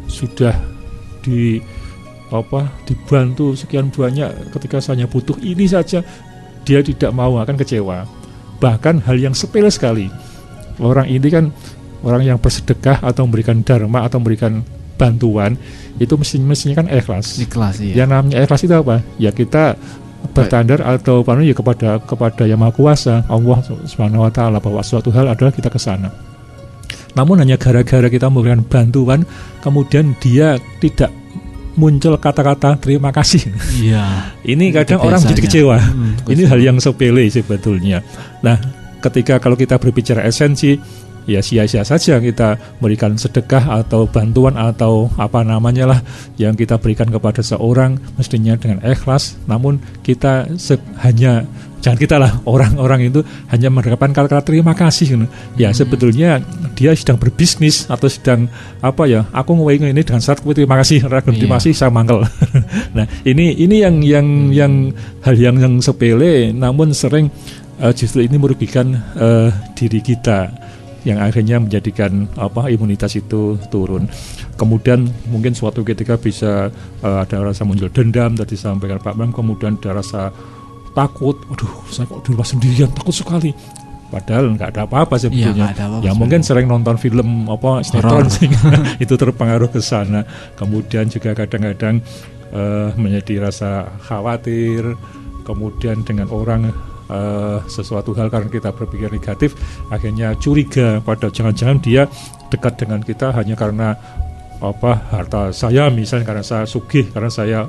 Sudah dibantu sekian banyak, ketika saya butuh ini saja dia tidak mau, akan kecewa. Bahkan hal yang sepele sekali, orang ini kan orang yang bersedekah atau memberikan dharma atau memberikan bantuan itu mestinya kan ikhlas. Iya. Yang namanya ikhlas itu apa? Ya kita bertandar atau ya kepada Yang Maha Kuasa, Allah Subhanahu wa taala, bahwa suatu hal adalah kita ke sana. Namun hanya gara-gara kita memberikan bantuan, kemudian dia tidak muncul kata-kata terima kasih. Iya. Ini kadang orang jadi kecewa. Ini hal yang sepele sebetulnya. Nah, ketika kalau kita berbicara esensi, ya sia-sia saja kita berikan sedekah atau bantuan atau apa namanya lah yang kita berikan kepada seorang, mestinya dengan ikhlas. Namun kita hanya, jangan kita lah, orang-orang itu hanya menerapkan kata-kata terima kasih. Ya sebetulnya dia sedang berbisnis atau sedang aku ngewing ini dengan syarat terima kasih, terima kasih saya mangkel. Nah ini yang hal yang sepele, namun sering justru ini merugikan diri kita, yang akhirnya menjadikan imunitas itu turun. Kemudian mungkin suatu ketika bisa ada rasa muncul dendam tadi sampaikan Pak Bram, kemudian ada rasa takut, saya kok di rumah sendirian takut sekali, padahal nggak ada apa-apa sebetulnya. Ya mungkin sering nonton film sinetron itu terpengaruh ke sana. Kemudian juga kadang-kadang menjadi rasa khawatir, kemudian dengan orang sesuatu hal karena kita berpikir negatif, akhirnya curiga pada jangan-jangan dia dekat dengan kita hanya karena harta saya, misalnya karena saya sugih, karena saya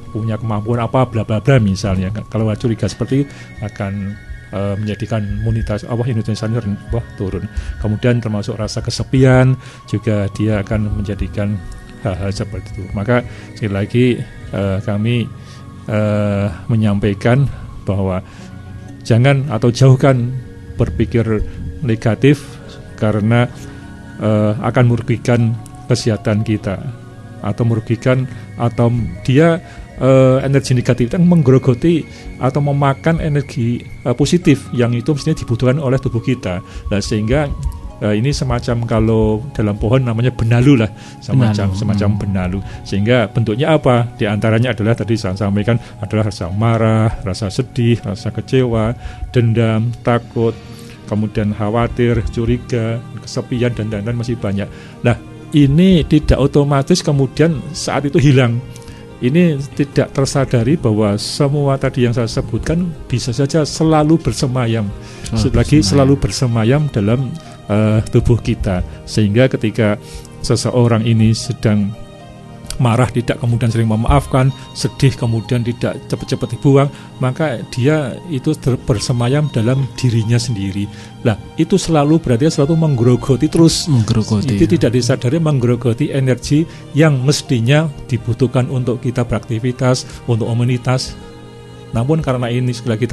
punya kemampuan bla bla bla misalnya. Kalau curiga seperti akan menjadikan imunitas turun. Kemudian termasuk rasa kesepian juga dia akan menjadikan hal-hal seperti itu. Maka sekali lagi kami menyampaikan bahwa jangan atau jauhkan berpikir negatif, karena akan merugikan kesehatan kita, atau merugikan, atau dia energi negatif yang menggerogoti atau memakan energi positif yang itu mestinya dibutuhkan oleh tubuh kita. Nah, sehingga ini semacam, kalau dalam pohon namanya benalu lah, semacam benalu. Sehingga bentuknya apa? Di antaranya adalah tadi saya sampaikan adalah rasa marah, rasa sedih, rasa kecewa, dendam, takut, kemudian khawatir, curiga, kesepian, dan lain-lain masih banyak. Nah, ini tidak otomatis kemudian saat itu hilang. Ini tidak tersadari bahwa semua tadi yang saya sebutkan bisa saja selalu bersemayam, selalu bersemayam dalam tubuh kita, sehingga ketika seseorang ini sedang marah tidak kemudian sering memaafkan, sedih kemudian tidak cepat-cepat dibuang, maka dia itu bersemayam dalam dirinya sendiri. Nah, itu berarti selalu menggerogoti terus. Itu tidak disadari menggerogoti energi yang mestinya dibutuhkan untuk kita beraktivitas, untuk imunitas. Namun karena ini sekali lagi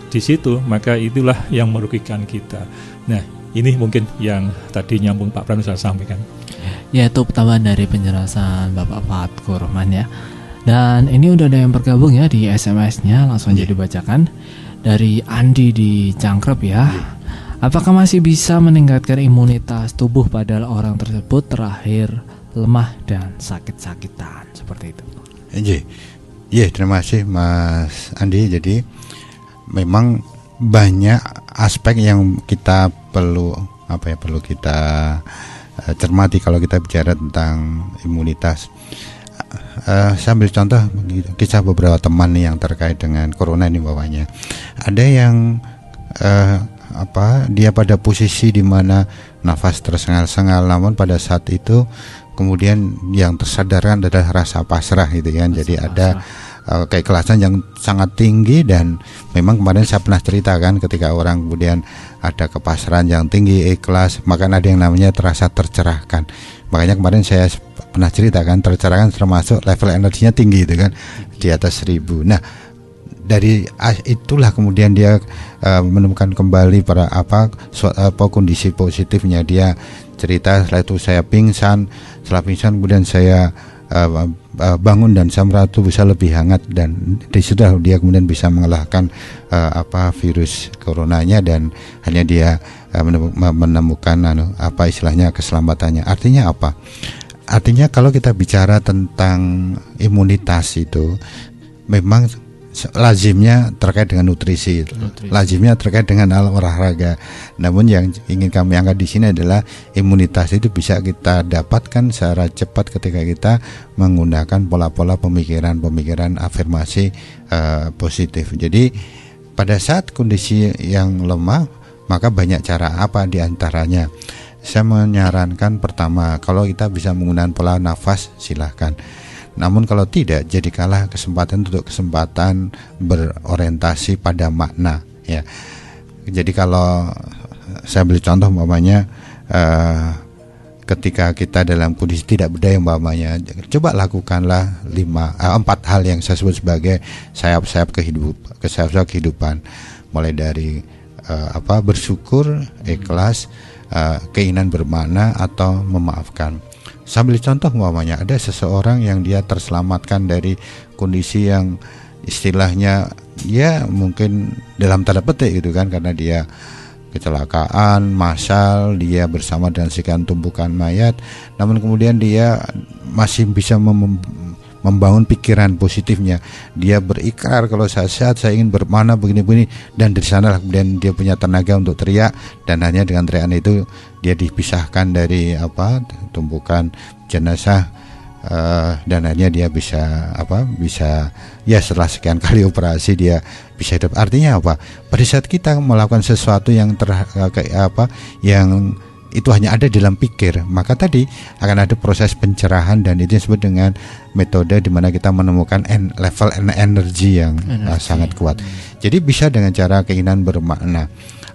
di situ, maka itulah yang merugikan kita. Nah, ini mungkin yang tadi nyambung Pak Pran saya sampaikan. Yaitu tambahan dari penjelasan Bapak Fatkur Rahman ya. Dan ini udah ada yang bergabung ya di SMS-nya, langsung aja dibacakan. Dari Andi di Cangkrep ya. Apakah masih bisa meningkatkan imunitas tubuh padahal orang tersebut terakhir lemah dan sakit-sakitan seperti itu? Iya, terima kasih Mas Andi. Jadi memang banyak aspek yang kita perlu kita cermati kalau kita bicara tentang imunitas. Saya ambil contoh kisah beberapa teman yang terkait dengan corona ini bawahnya. Ada yang dia pada posisi di mana nafas tersengal-sengal, namun pada saat itu kemudian yang tersadarkan adalah rasa pasrah gitu kan. Jadi ada keikhlasan yang sangat tinggi, dan memang kemarin saya pernah ceritakan ketika orang kemudian ada kepasrahan yang tinggi, ikhlas, maka ada yang namanya terasa tercerahkan. Makanya kemarin saya pernah ceritakan tercerahkan termasuk level energinya tinggi itu kan, di atas 1000. Nah, dari itulah kemudian dia menemukan kembali para kondisi positifnya. Dia cerita, setelah itu saya pingsan, setelah pingsan kemudian saya bangun dan saya merasa bisa lebih hangat, dan di situ dia kemudian bisa mengalahkan virus coronanya, dan hanya dia menemukan istilahnya keselamatannya. Artinya apa? Artinya kalau kita bicara tentang imunitas itu memang lazimnya terkait dengan nutrisi. Lazimnya terkait dengan olahraga. Namun yang ingin kami angkat di sini adalah imunitas itu bisa kita dapatkan secara cepat ketika kita menggunakan pola-pola pemikiran afirmasi positif. Jadi pada saat kondisi yang lemah, maka banyak cara. Apa diantaranya? Saya menyarankan pertama, kalau kita bisa menggunakan pola nafas, silahkan. Namun kalau tidak, jadikanlah kesempatan berorientasi pada makna ya. Jadi kalau saya beri contoh umpamanya ketika kita dalam kondisi tidak berdaya umpamanya, coba lakukanlah 4 hal yang saya sebut sebagai sayap-sayap kehidupan, mulai dari bersyukur, ikhlas, keinginan bermakna, atau memaafkan. Sambil contoh umpamanya ada seseorang yang dia terselamatkan dari kondisi yang istilahnya ya mungkin dalam tanda petik gitu kan, karena dia kecelakaan massal, dia bersama dengan sekian tumpukan mayat, namun kemudian dia masih bisa membangun pikiran positifnya. Dia berikrar, kalau saya sehat saya ingin bermakna begini-begini, dan dari sana kemudian dia punya tenaga untuk teriak, dan hanya dengan teriakan itu dia dipisahkan dari tumpukan jenazah, dan akhirnya dia bisa ya setelah sekian kali operasi dia bisa hidup. Artinya apa? Pada saat kita melakukan sesuatu yang yang itu hanya ada dalam pikir, maka tadi akan ada proses pencerahan, dan itu disebut dengan metode di mana kita menemukan level energi yang sangat kuat. Jadi bisa dengan cara keinginan bermakna.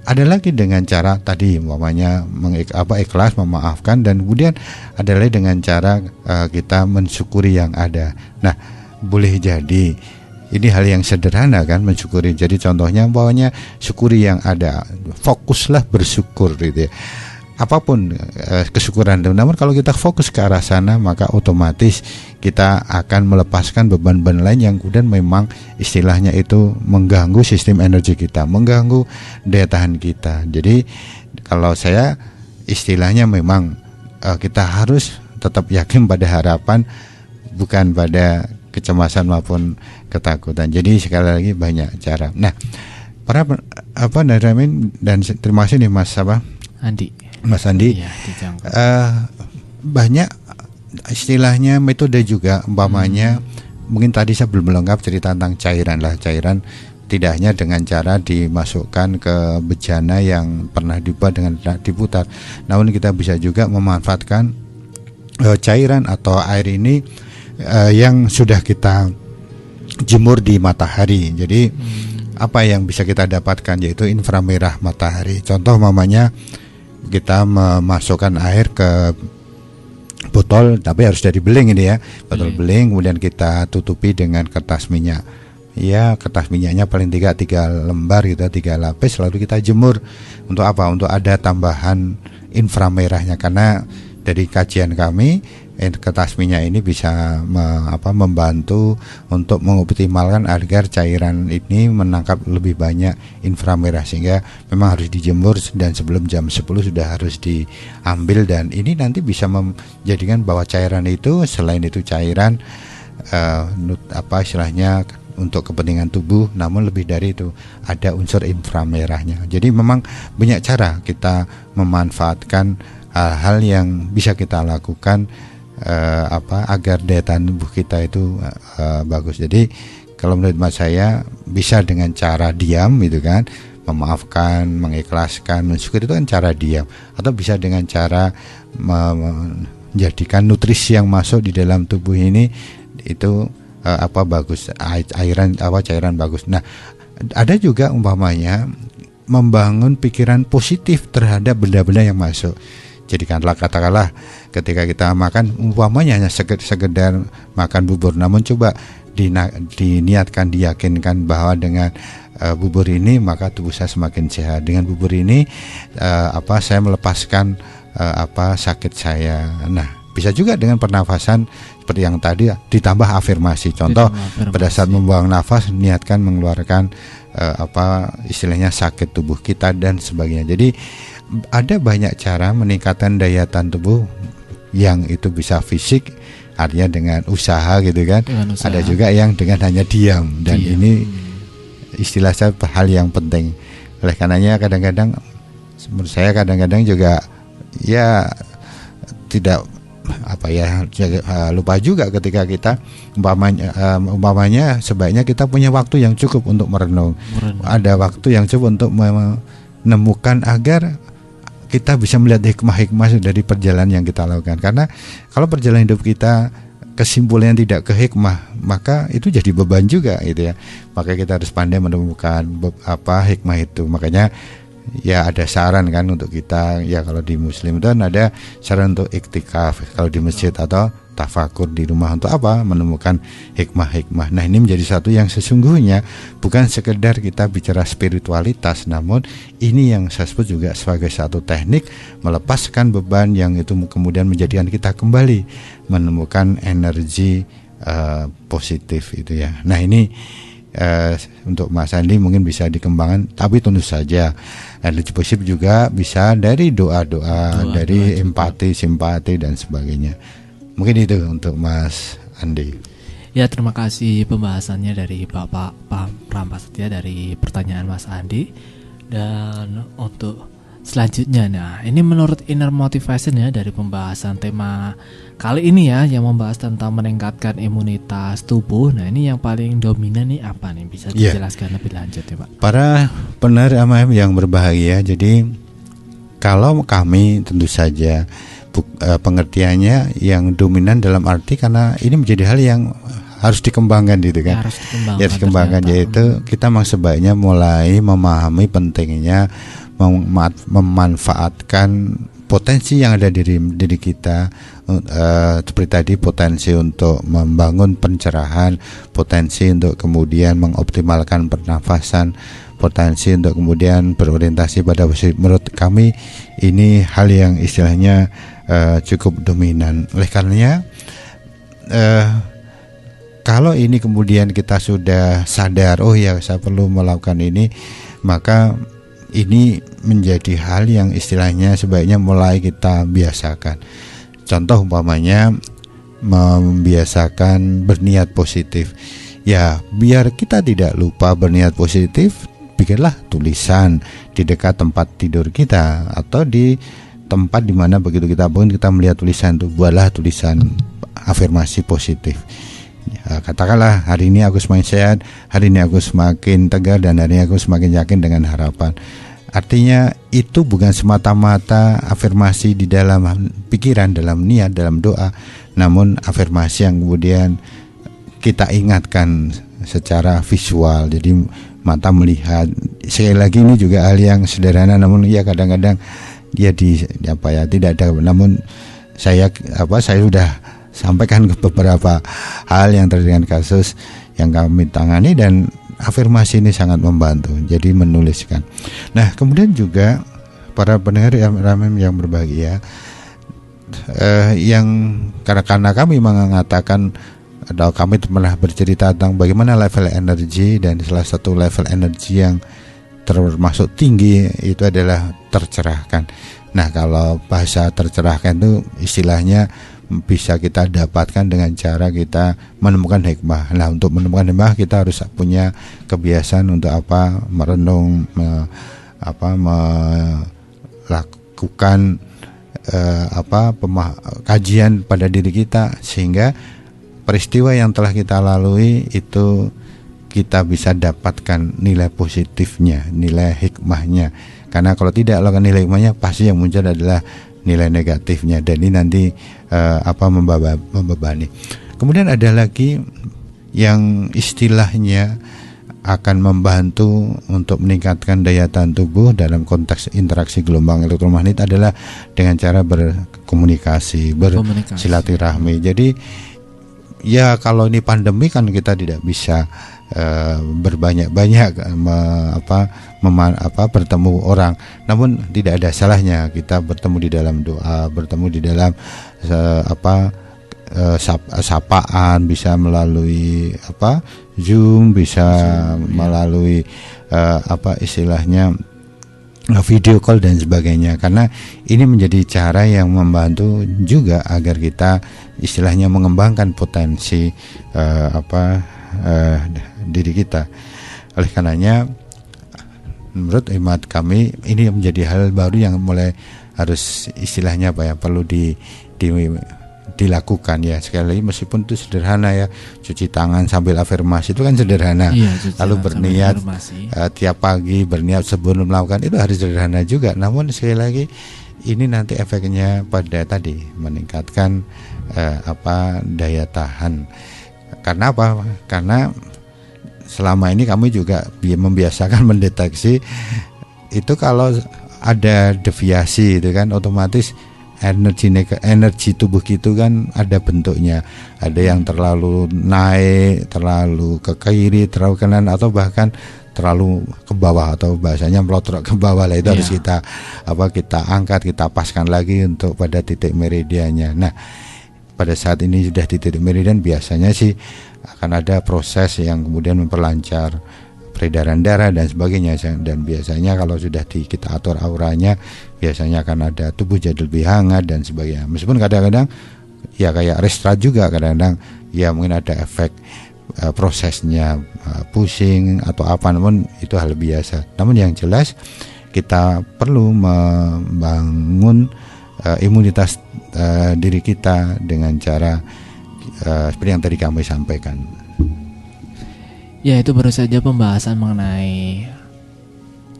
Ada lagi dengan cara tadi umpamanya ikhlas, memaafkan, dan kemudian ada lagi dengan cara kita mensyukuri yang ada. Nah, boleh jadi ini hal yang sederhana kan, mensyukuri. Jadi contohnya umpamanya syukuri yang ada, fokuslah bersyukur gitu ya. Apapun kesyukuran. Namun kalau kita fokus ke arah sana, maka otomatis kita akan melepaskan beban-beban lain yang kemudian memang istilahnya itu mengganggu sistem energi kita, mengganggu daya tahan kita. Jadi kalau saya istilahnya memang kita harus tetap yakin pada harapan, bukan pada kecemasan maupun ketakutan. Jadi sekali lagi banyak cara. Nah, para dan terima kasih nih Mas Andi, ya, banyak istilahnya metode juga umpamanya. Mungkin tadi saya belum lengkap cerita tentang cairan tidak hanya dengan cara dimasukkan ke bejana yang pernah dibuat dengan diputar, namun kita bisa juga memanfaatkan cairan atau air ini yang sudah kita jemur di matahari. Jadi apa yang bisa kita dapatkan yaitu inframerah matahari. Contoh mamanya kita memasukkan air ke botol, tapi harus dari beling ini ya, botol beling, kemudian kita tutupi dengan kertas minyak. Ya, kertas minyaknya paling 3 lembar gitu, 3 lapis, lalu kita jemur. Untuk apa? Untuk ada tambahan inframerahnya, karena dari kajian kami kertas minyak ini bisa membantu untuk mengoptimalkan agar cairan ini menangkap lebih banyak inframerah, sehingga memang harus dijemur dan sebelum jam 10 sudah harus diambil, dan ini nanti bisa menjadikan bahwa cairan itu selain itu cairan istilahnya untuk kepentingan tubuh, namun lebih dari itu ada unsur inframerahnya. Jadi memang banyak cara kita memanfaatkan hal-hal yang bisa kita lakukan agar daya tahan tubuh kita itu bagus. Jadi kalau menurut saya bisa dengan cara diam gitu kan, memaafkan, mengikhlaskan, mensyukuri itu kan cara diam, atau bisa dengan cara menjadikan nutrisi yang masuk di dalam tubuh ini itu bagus, cairan bagus. Nah, ada juga umpamanya membangun pikiran positif terhadap benda-benda yang masuk. Jadikanlah katakanlah ketika kita makan umpamanya hanya sekedar makan bubur, namun coba diniatkan, diyakinkan bahwa dengan bubur ini maka tubuh saya semakin sehat. Dengan bubur ini saya melepaskan sakit saya. Nah, bisa juga dengan pernafasan seperti yang tadi ditambah afirmasi. Contoh pada saat membuang nafas niatkan mengeluarkan istilahnya sakit tubuh kita dan sebagainya. Jadi ada banyak cara meningkatkan daya tahan tubuh yang itu bisa fisik, artinya dengan usaha gitu kan. Ada juga yang dengan hanya diam, dan ini istilah saya hal yang penting. Oleh karenanya kadang-kadang menurut saya kadang-kadang juga ya tidak lupa juga ketika kita umpamanya sebaiknya kita punya waktu yang cukup untuk merenung. Ada waktu yang cukup untuk menemukan agar kita bisa melihat hikmah-hikmah dari perjalanan yang kita lakukan. Karena kalau perjalanan hidup kita kesimpulannya tidak ke hikmah, maka itu jadi beban juga gitu ya. Maka kita harus pandai menemukan hikmah itu. Makanya ya ada saran kan untuk kita, ya kalau di muslim itu kan ada saran untuk iktikaf kalau di masjid, atau tafakur di rumah untuk menemukan hikmah-hikmah. Nah, ini menjadi satu yang sesungguhnya bukan sekedar kita bicara spiritualitas, namun ini yang saya sebut juga sebagai satu teknik melepaskan beban yang itu kemudian menjadikan kita kembali menemukan energi positif itu ya. Nah, ini untuk Mas Andi mungkin bisa dikembangkan, tapi tentu saja energi positif juga bisa dari doa-doa, dari empati, simpati dan sebagainya. Mungkin itu untuk Mas Andi. Ya, terima kasih pembahasannya dari Bapak Prampasetya dari pertanyaan Mas Andi. Dan untuk selanjutnya, nah ini menurut Inner Motivation ya, dari pembahasan tema kali ini ya, yang membahas tentang meningkatkan imunitas tubuh. Nah, ini yang paling dominan nih apa nih? Bisa dijelaskan lebih lanjut ya Pak? Para pendengar AMM yang berbahagia, jadi kalau kami tentu saja pengertiannya yang dominan dalam arti karena ini menjadi hal yang harus dikembangkan gitu kan. Harus dikembangkan yaitu kita memang sebaiknya mulai memahami pentingnya memanfaatkan potensi yang ada di diri kita, seperti tadi potensi untuk membangun pencerahan, potensi untuk kemudian mengoptimalkan pernafasan, potensi untuk kemudian berorientasi pada positif. Menurut kami ini hal yang istilahnya cukup dominan. Oleh karenanya kalau ini kemudian kita sudah sadar, oh ya saya perlu melakukan ini, maka ini menjadi hal yang istilahnya sebaiknya mulai kita biasakan. Contoh umpamanya membiasakan berniat positif. Ya, biar kita tidak lupa berniat positif, bikinlah tulisan di dekat tempat tidur kita atau di tempat di mana begitu kita bangun kita melihat tulisan itu, buatlah tulisan afirmasi positif. Ya, katakanlah hari ini aku semakin sehat, hari ini aku semakin tegar, dan hari ini aku semakin yakin dengan harapan. Artinya itu bukan semata-mata afirmasi di dalam pikiran, dalam niat, dalam doa, namun afirmasi yang kemudian kita ingatkan secara visual. Jadi mata melihat. Sekali lagi ini juga hal yang sederhana, namun ya kadang-kadang dia tidak ada. Namun saya sudah sampaikan ke beberapa hal yang terkait dengan kasus yang kami tangani, dan afirmasi ini sangat membantu. Jadi menuliskan. Nah, kemudian juga para pendengar yang berbahagia, yang karena kami mengatakan atau kami pernah bercerita tentang bagaimana level energi, dan salah satu level energi yang termasuk tinggi itu adalah tercerahkan. Nah, kalau bahasa tercerahkan itu istilahnya bisa kita dapatkan dengan cara kita menemukan hikmah. Nah, untuk menemukan hikmah kita harus punya kebiasaan untuk merenung, melakukan kajian pada diri kita, sehingga peristiwa yang telah kita lalui itu kita bisa dapatkan nilai positifnya, nilai hikmahnya. Karena kalau tidak lakukan nilai hikmahnya, pasti yang muncul adalah nilai negatifnya, dan ini nanti membebani. Kemudian ada lagi yang istilahnya akan membantu untuk meningkatkan daya tahan tubuh dalam konteks interaksi gelombang elektromagnet adalah dengan cara berkomunikasi, bersilaturahmi. Jadi ya kalau ini pandemi kan kita tidak bisa berbanyak-banyak bertemu orang. Namun tidak ada salahnya kita bertemu di dalam doa, bertemu di dalam sapaan, bisa melalui Zoom, bisa melalui istilahnya video call dan sebagainya. Karena ini menjadi cara yang membantu juga agar kita istilahnya mengembangkan potensi diri kita. Oleh karenanya menurut hemat kami ini menjadi hal baru yang mulai harus istilahnya perlu dilakukan ya. Sekali lagi meskipun itu sederhana ya, cuci tangan sambil afirmasi itu kan sederhana. Lalu berniat tiap pagi, berniat sebelum melakukan itu harus sederhana juga. Namun sekali lagi ini nanti efeknya pada tadi meningkatkan daya tahan. Karena apa? Karena selama ini kami juga membiasakan mendeteksi itu kalau ada deviasi itu kan otomatis energi tubuh gitu kan ada bentuknya, ada yang terlalu naik, terlalu ke kiri, terlalu kanan, atau bahkan terlalu ke bawah atau bahasanya melotot ke bawah lah. Itu harus kita angkat, kita paskan lagi untuk pada titik meridiannya. Nah, pada saat ini sudah di titik meridian biasanya sih akan ada proses yang kemudian memperlancar peredaran darah dan sebagainya, dan biasanya kalau sudah kita atur auranya biasanya akan ada tubuh jadi lebih hangat dan sebagainya. Meskipun kadang-kadang ya kayak restart juga, kadang-kadang ya mungkin ada efek prosesnya pusing atau apa, namun itu hal biasa. Namun yang jelas kita perlu membangun imunitas diri kita dengan cara seperti yang tadi kami sampaikan. Ya, itu baru saja pembahasan mengenai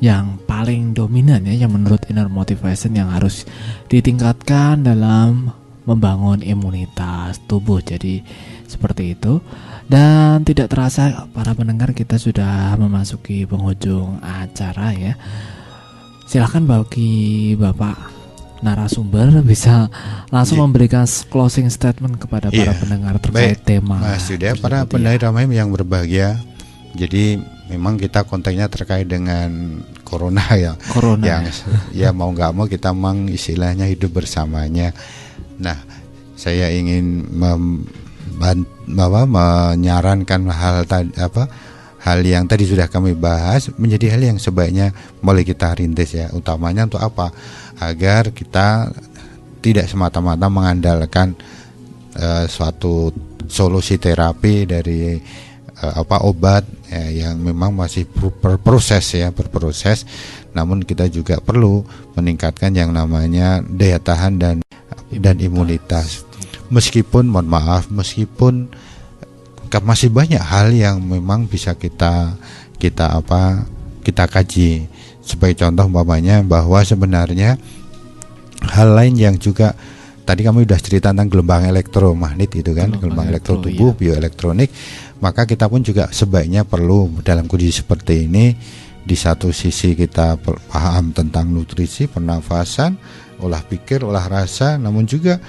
yang paling dominan ya, yang menurut Inner Motivation yang harus ditingkatkan dalam membangun imunitas tubuh. Jadi seperti itu. Dan tidak terasa para pendengar kita sudah memasuki penghujung acara ya. Silakan bagi Bapak narasumber bisa langsung memberikan closing statement kepada para pendengar terkait tema. Mas Yuda, para pendengar Ramai yang berbahagia. Jadi memang kita konteksnya terkait dengan corona ya. Yang ya mau nggak mau kita memang istilahnya hidup bersamanya. Nah, saya ingin menyarankan hal yang tadi sudah kami bahas menjadi hal yang sebaiknya mulai kita rintis ya. Utamanya untuk apa? Agar kita tidak semata-mata mengandalkan suatu solusi terapi dari obat yang memang masih berproses, namun kita juga perlu meningkatkan yang namanya daya tahan dan imunitas. Meskipun masih banyak hal yang memang bisa kita kaji. Sebagai contoh umpamanya bahwa sebenarnya hal lain yang juga tadi kami sudah cerita tentang gelombang elektromagnet itu kan, gelombang elektro tubuh, bioelektronik. Maka kita pun juga sebaiknya perlu dalam kondisi seperti ini, di satu sisi kita paham tentang nutrisi, pernafasan, olah pikir, olah rasa, namun juga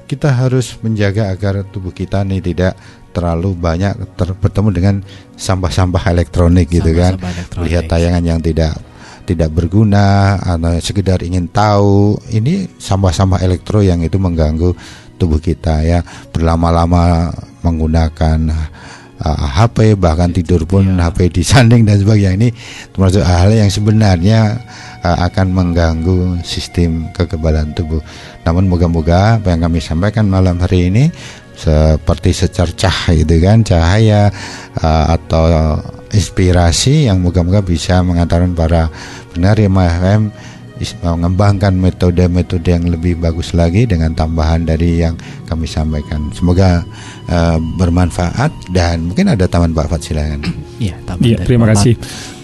kita harus menjaga agar tubuh kita ini tidak terlalu banyak bertemu dengan sampah-sampah elektronik gitu kan. Lihat tayangan yang tidak berguna atau sekedar ingin tahu, ini sampah-sampah elektro yang itu mengganggu tubuh kita ya. Berlama-lama menggunakan HP, bahkan tidur pun HP disanding dan sebagainya, ini termasuk hal yang sebenarnya akan mengganggu sistem kekebalan tubuh. Namun moga-moga apa yang kami sampaikan malam hari ini seperti secercah gitu kan, cahaya atau inspirasi yang moga-moga bisa mengantarkan para pendengar FM mengembangkan metode-metode yang lebih bagus lagi dengan tambahan dari yang kami sampaikan. Semoga bermanfaat dan mungkin ada tambahan Pak Fat, silakan. Iya, terima kasih.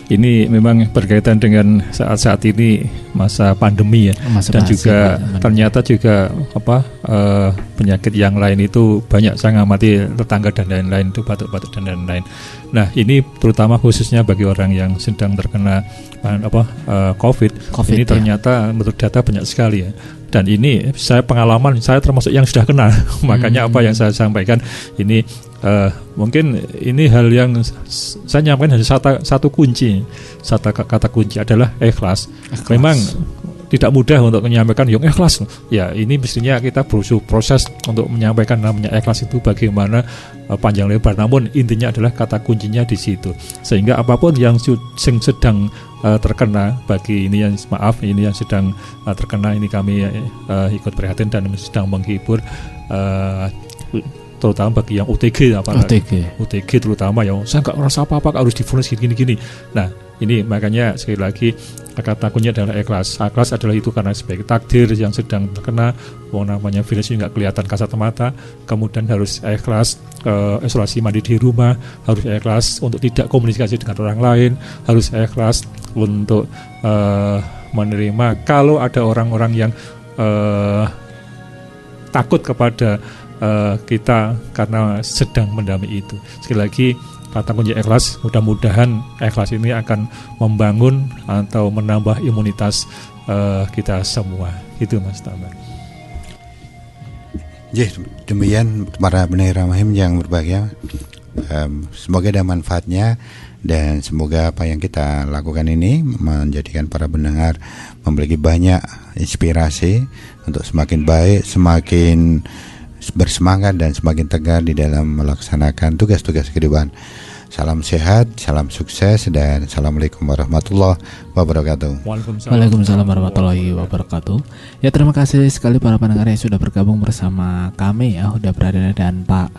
Ini memang berkaitan dengan saat-saat ini masa pandemi ya, dan juga ternyata juga penyakit yang lain itu banyak saya ngamati tetangga dan lain-lain itu batuk-batuk dan lain-lain. Nah ini terutama khususnya bagi orang yang sedang terkena COVID ini ternyata menurut data banyak sekali ya. Dan ini pengalaman saya termasuk yang sudah kena. Makanya apa yang saya sampaikan ini mungkin ini hal yang saya nyampaikan hanya satu kunci, satu kata kunci adalah ikhlas. Memang tidak mudah untuk menyampaikan yang ikhlas. Ya ini mestinya kita berusaha proses untuk menyampaikan namanya ikhlas itu bagaimana panjang lebar. Namun intinya adalah kata kuncinya di situ. Sehingga apapun yang sedang terkena, bagi ini yang ini yang sedang terkena, ini kami ikut prihatin dan sedang menghibur, terutama bagi yang UTG terutama yang saya nggak merasa apa-apa harus divonis gini-gini. Nah ini makanya sekali lagi kata kuncinya adalah ikhlas. Ikhlas adalah itu karena sebagai takdir yang sedang terkena, namanya virus ini nggak kelihatan kasat mata, kemudian harus ikhlas isolasi mandiri di rumah, harus ikhlas untuk tidak komunikasi dengan orang lain, harus ikhlas untuk menerima kalau ada orang-orang yang takut kepada kita karena sedang mendampingi itu. Sekali lagi kata kunci ikhlas, mudah-mudahan ikhlas ini akan membangun atau menambah imunitas kita semua. Itu Mas Tamar. Demikian para pendengar Rahim yang berbahagia. Semoga ada manfaatnya dan semoga apa yang kita lakukan ini menjadikan para pendengar memiliki banyak inspirasi untuk semakin baik, semakin bersemangat dan semakin tegar di dalam melaksanakan tugas-tugas kehidupan. Salam sehat, salam sukses, dan assalamualaikum warahmatullahi wabarakatuh. Waalaikumsalam warahmatullahi wabarakatuh. Ya, terima kasih sekali para pendengar yang sudah bergabung bersama kami ya, Huda Pradana dan Pak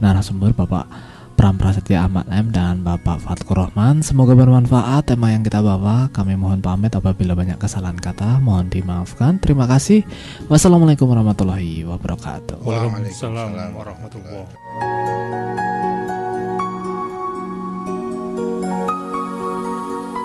narasumber Bapak Pram Prasetya Ahmad M dan Bapak Fatkur Rahman. Semoga bermanfaat tema yang kita bawa. Kami mohon pamit apabila banyak kesalahan kata, mohon dimaafkan. Terima kasih. Wassalamualaikum warahmatullahi wabarakatuh. Waalaikumsalam warahmatullahi wabarakatuh.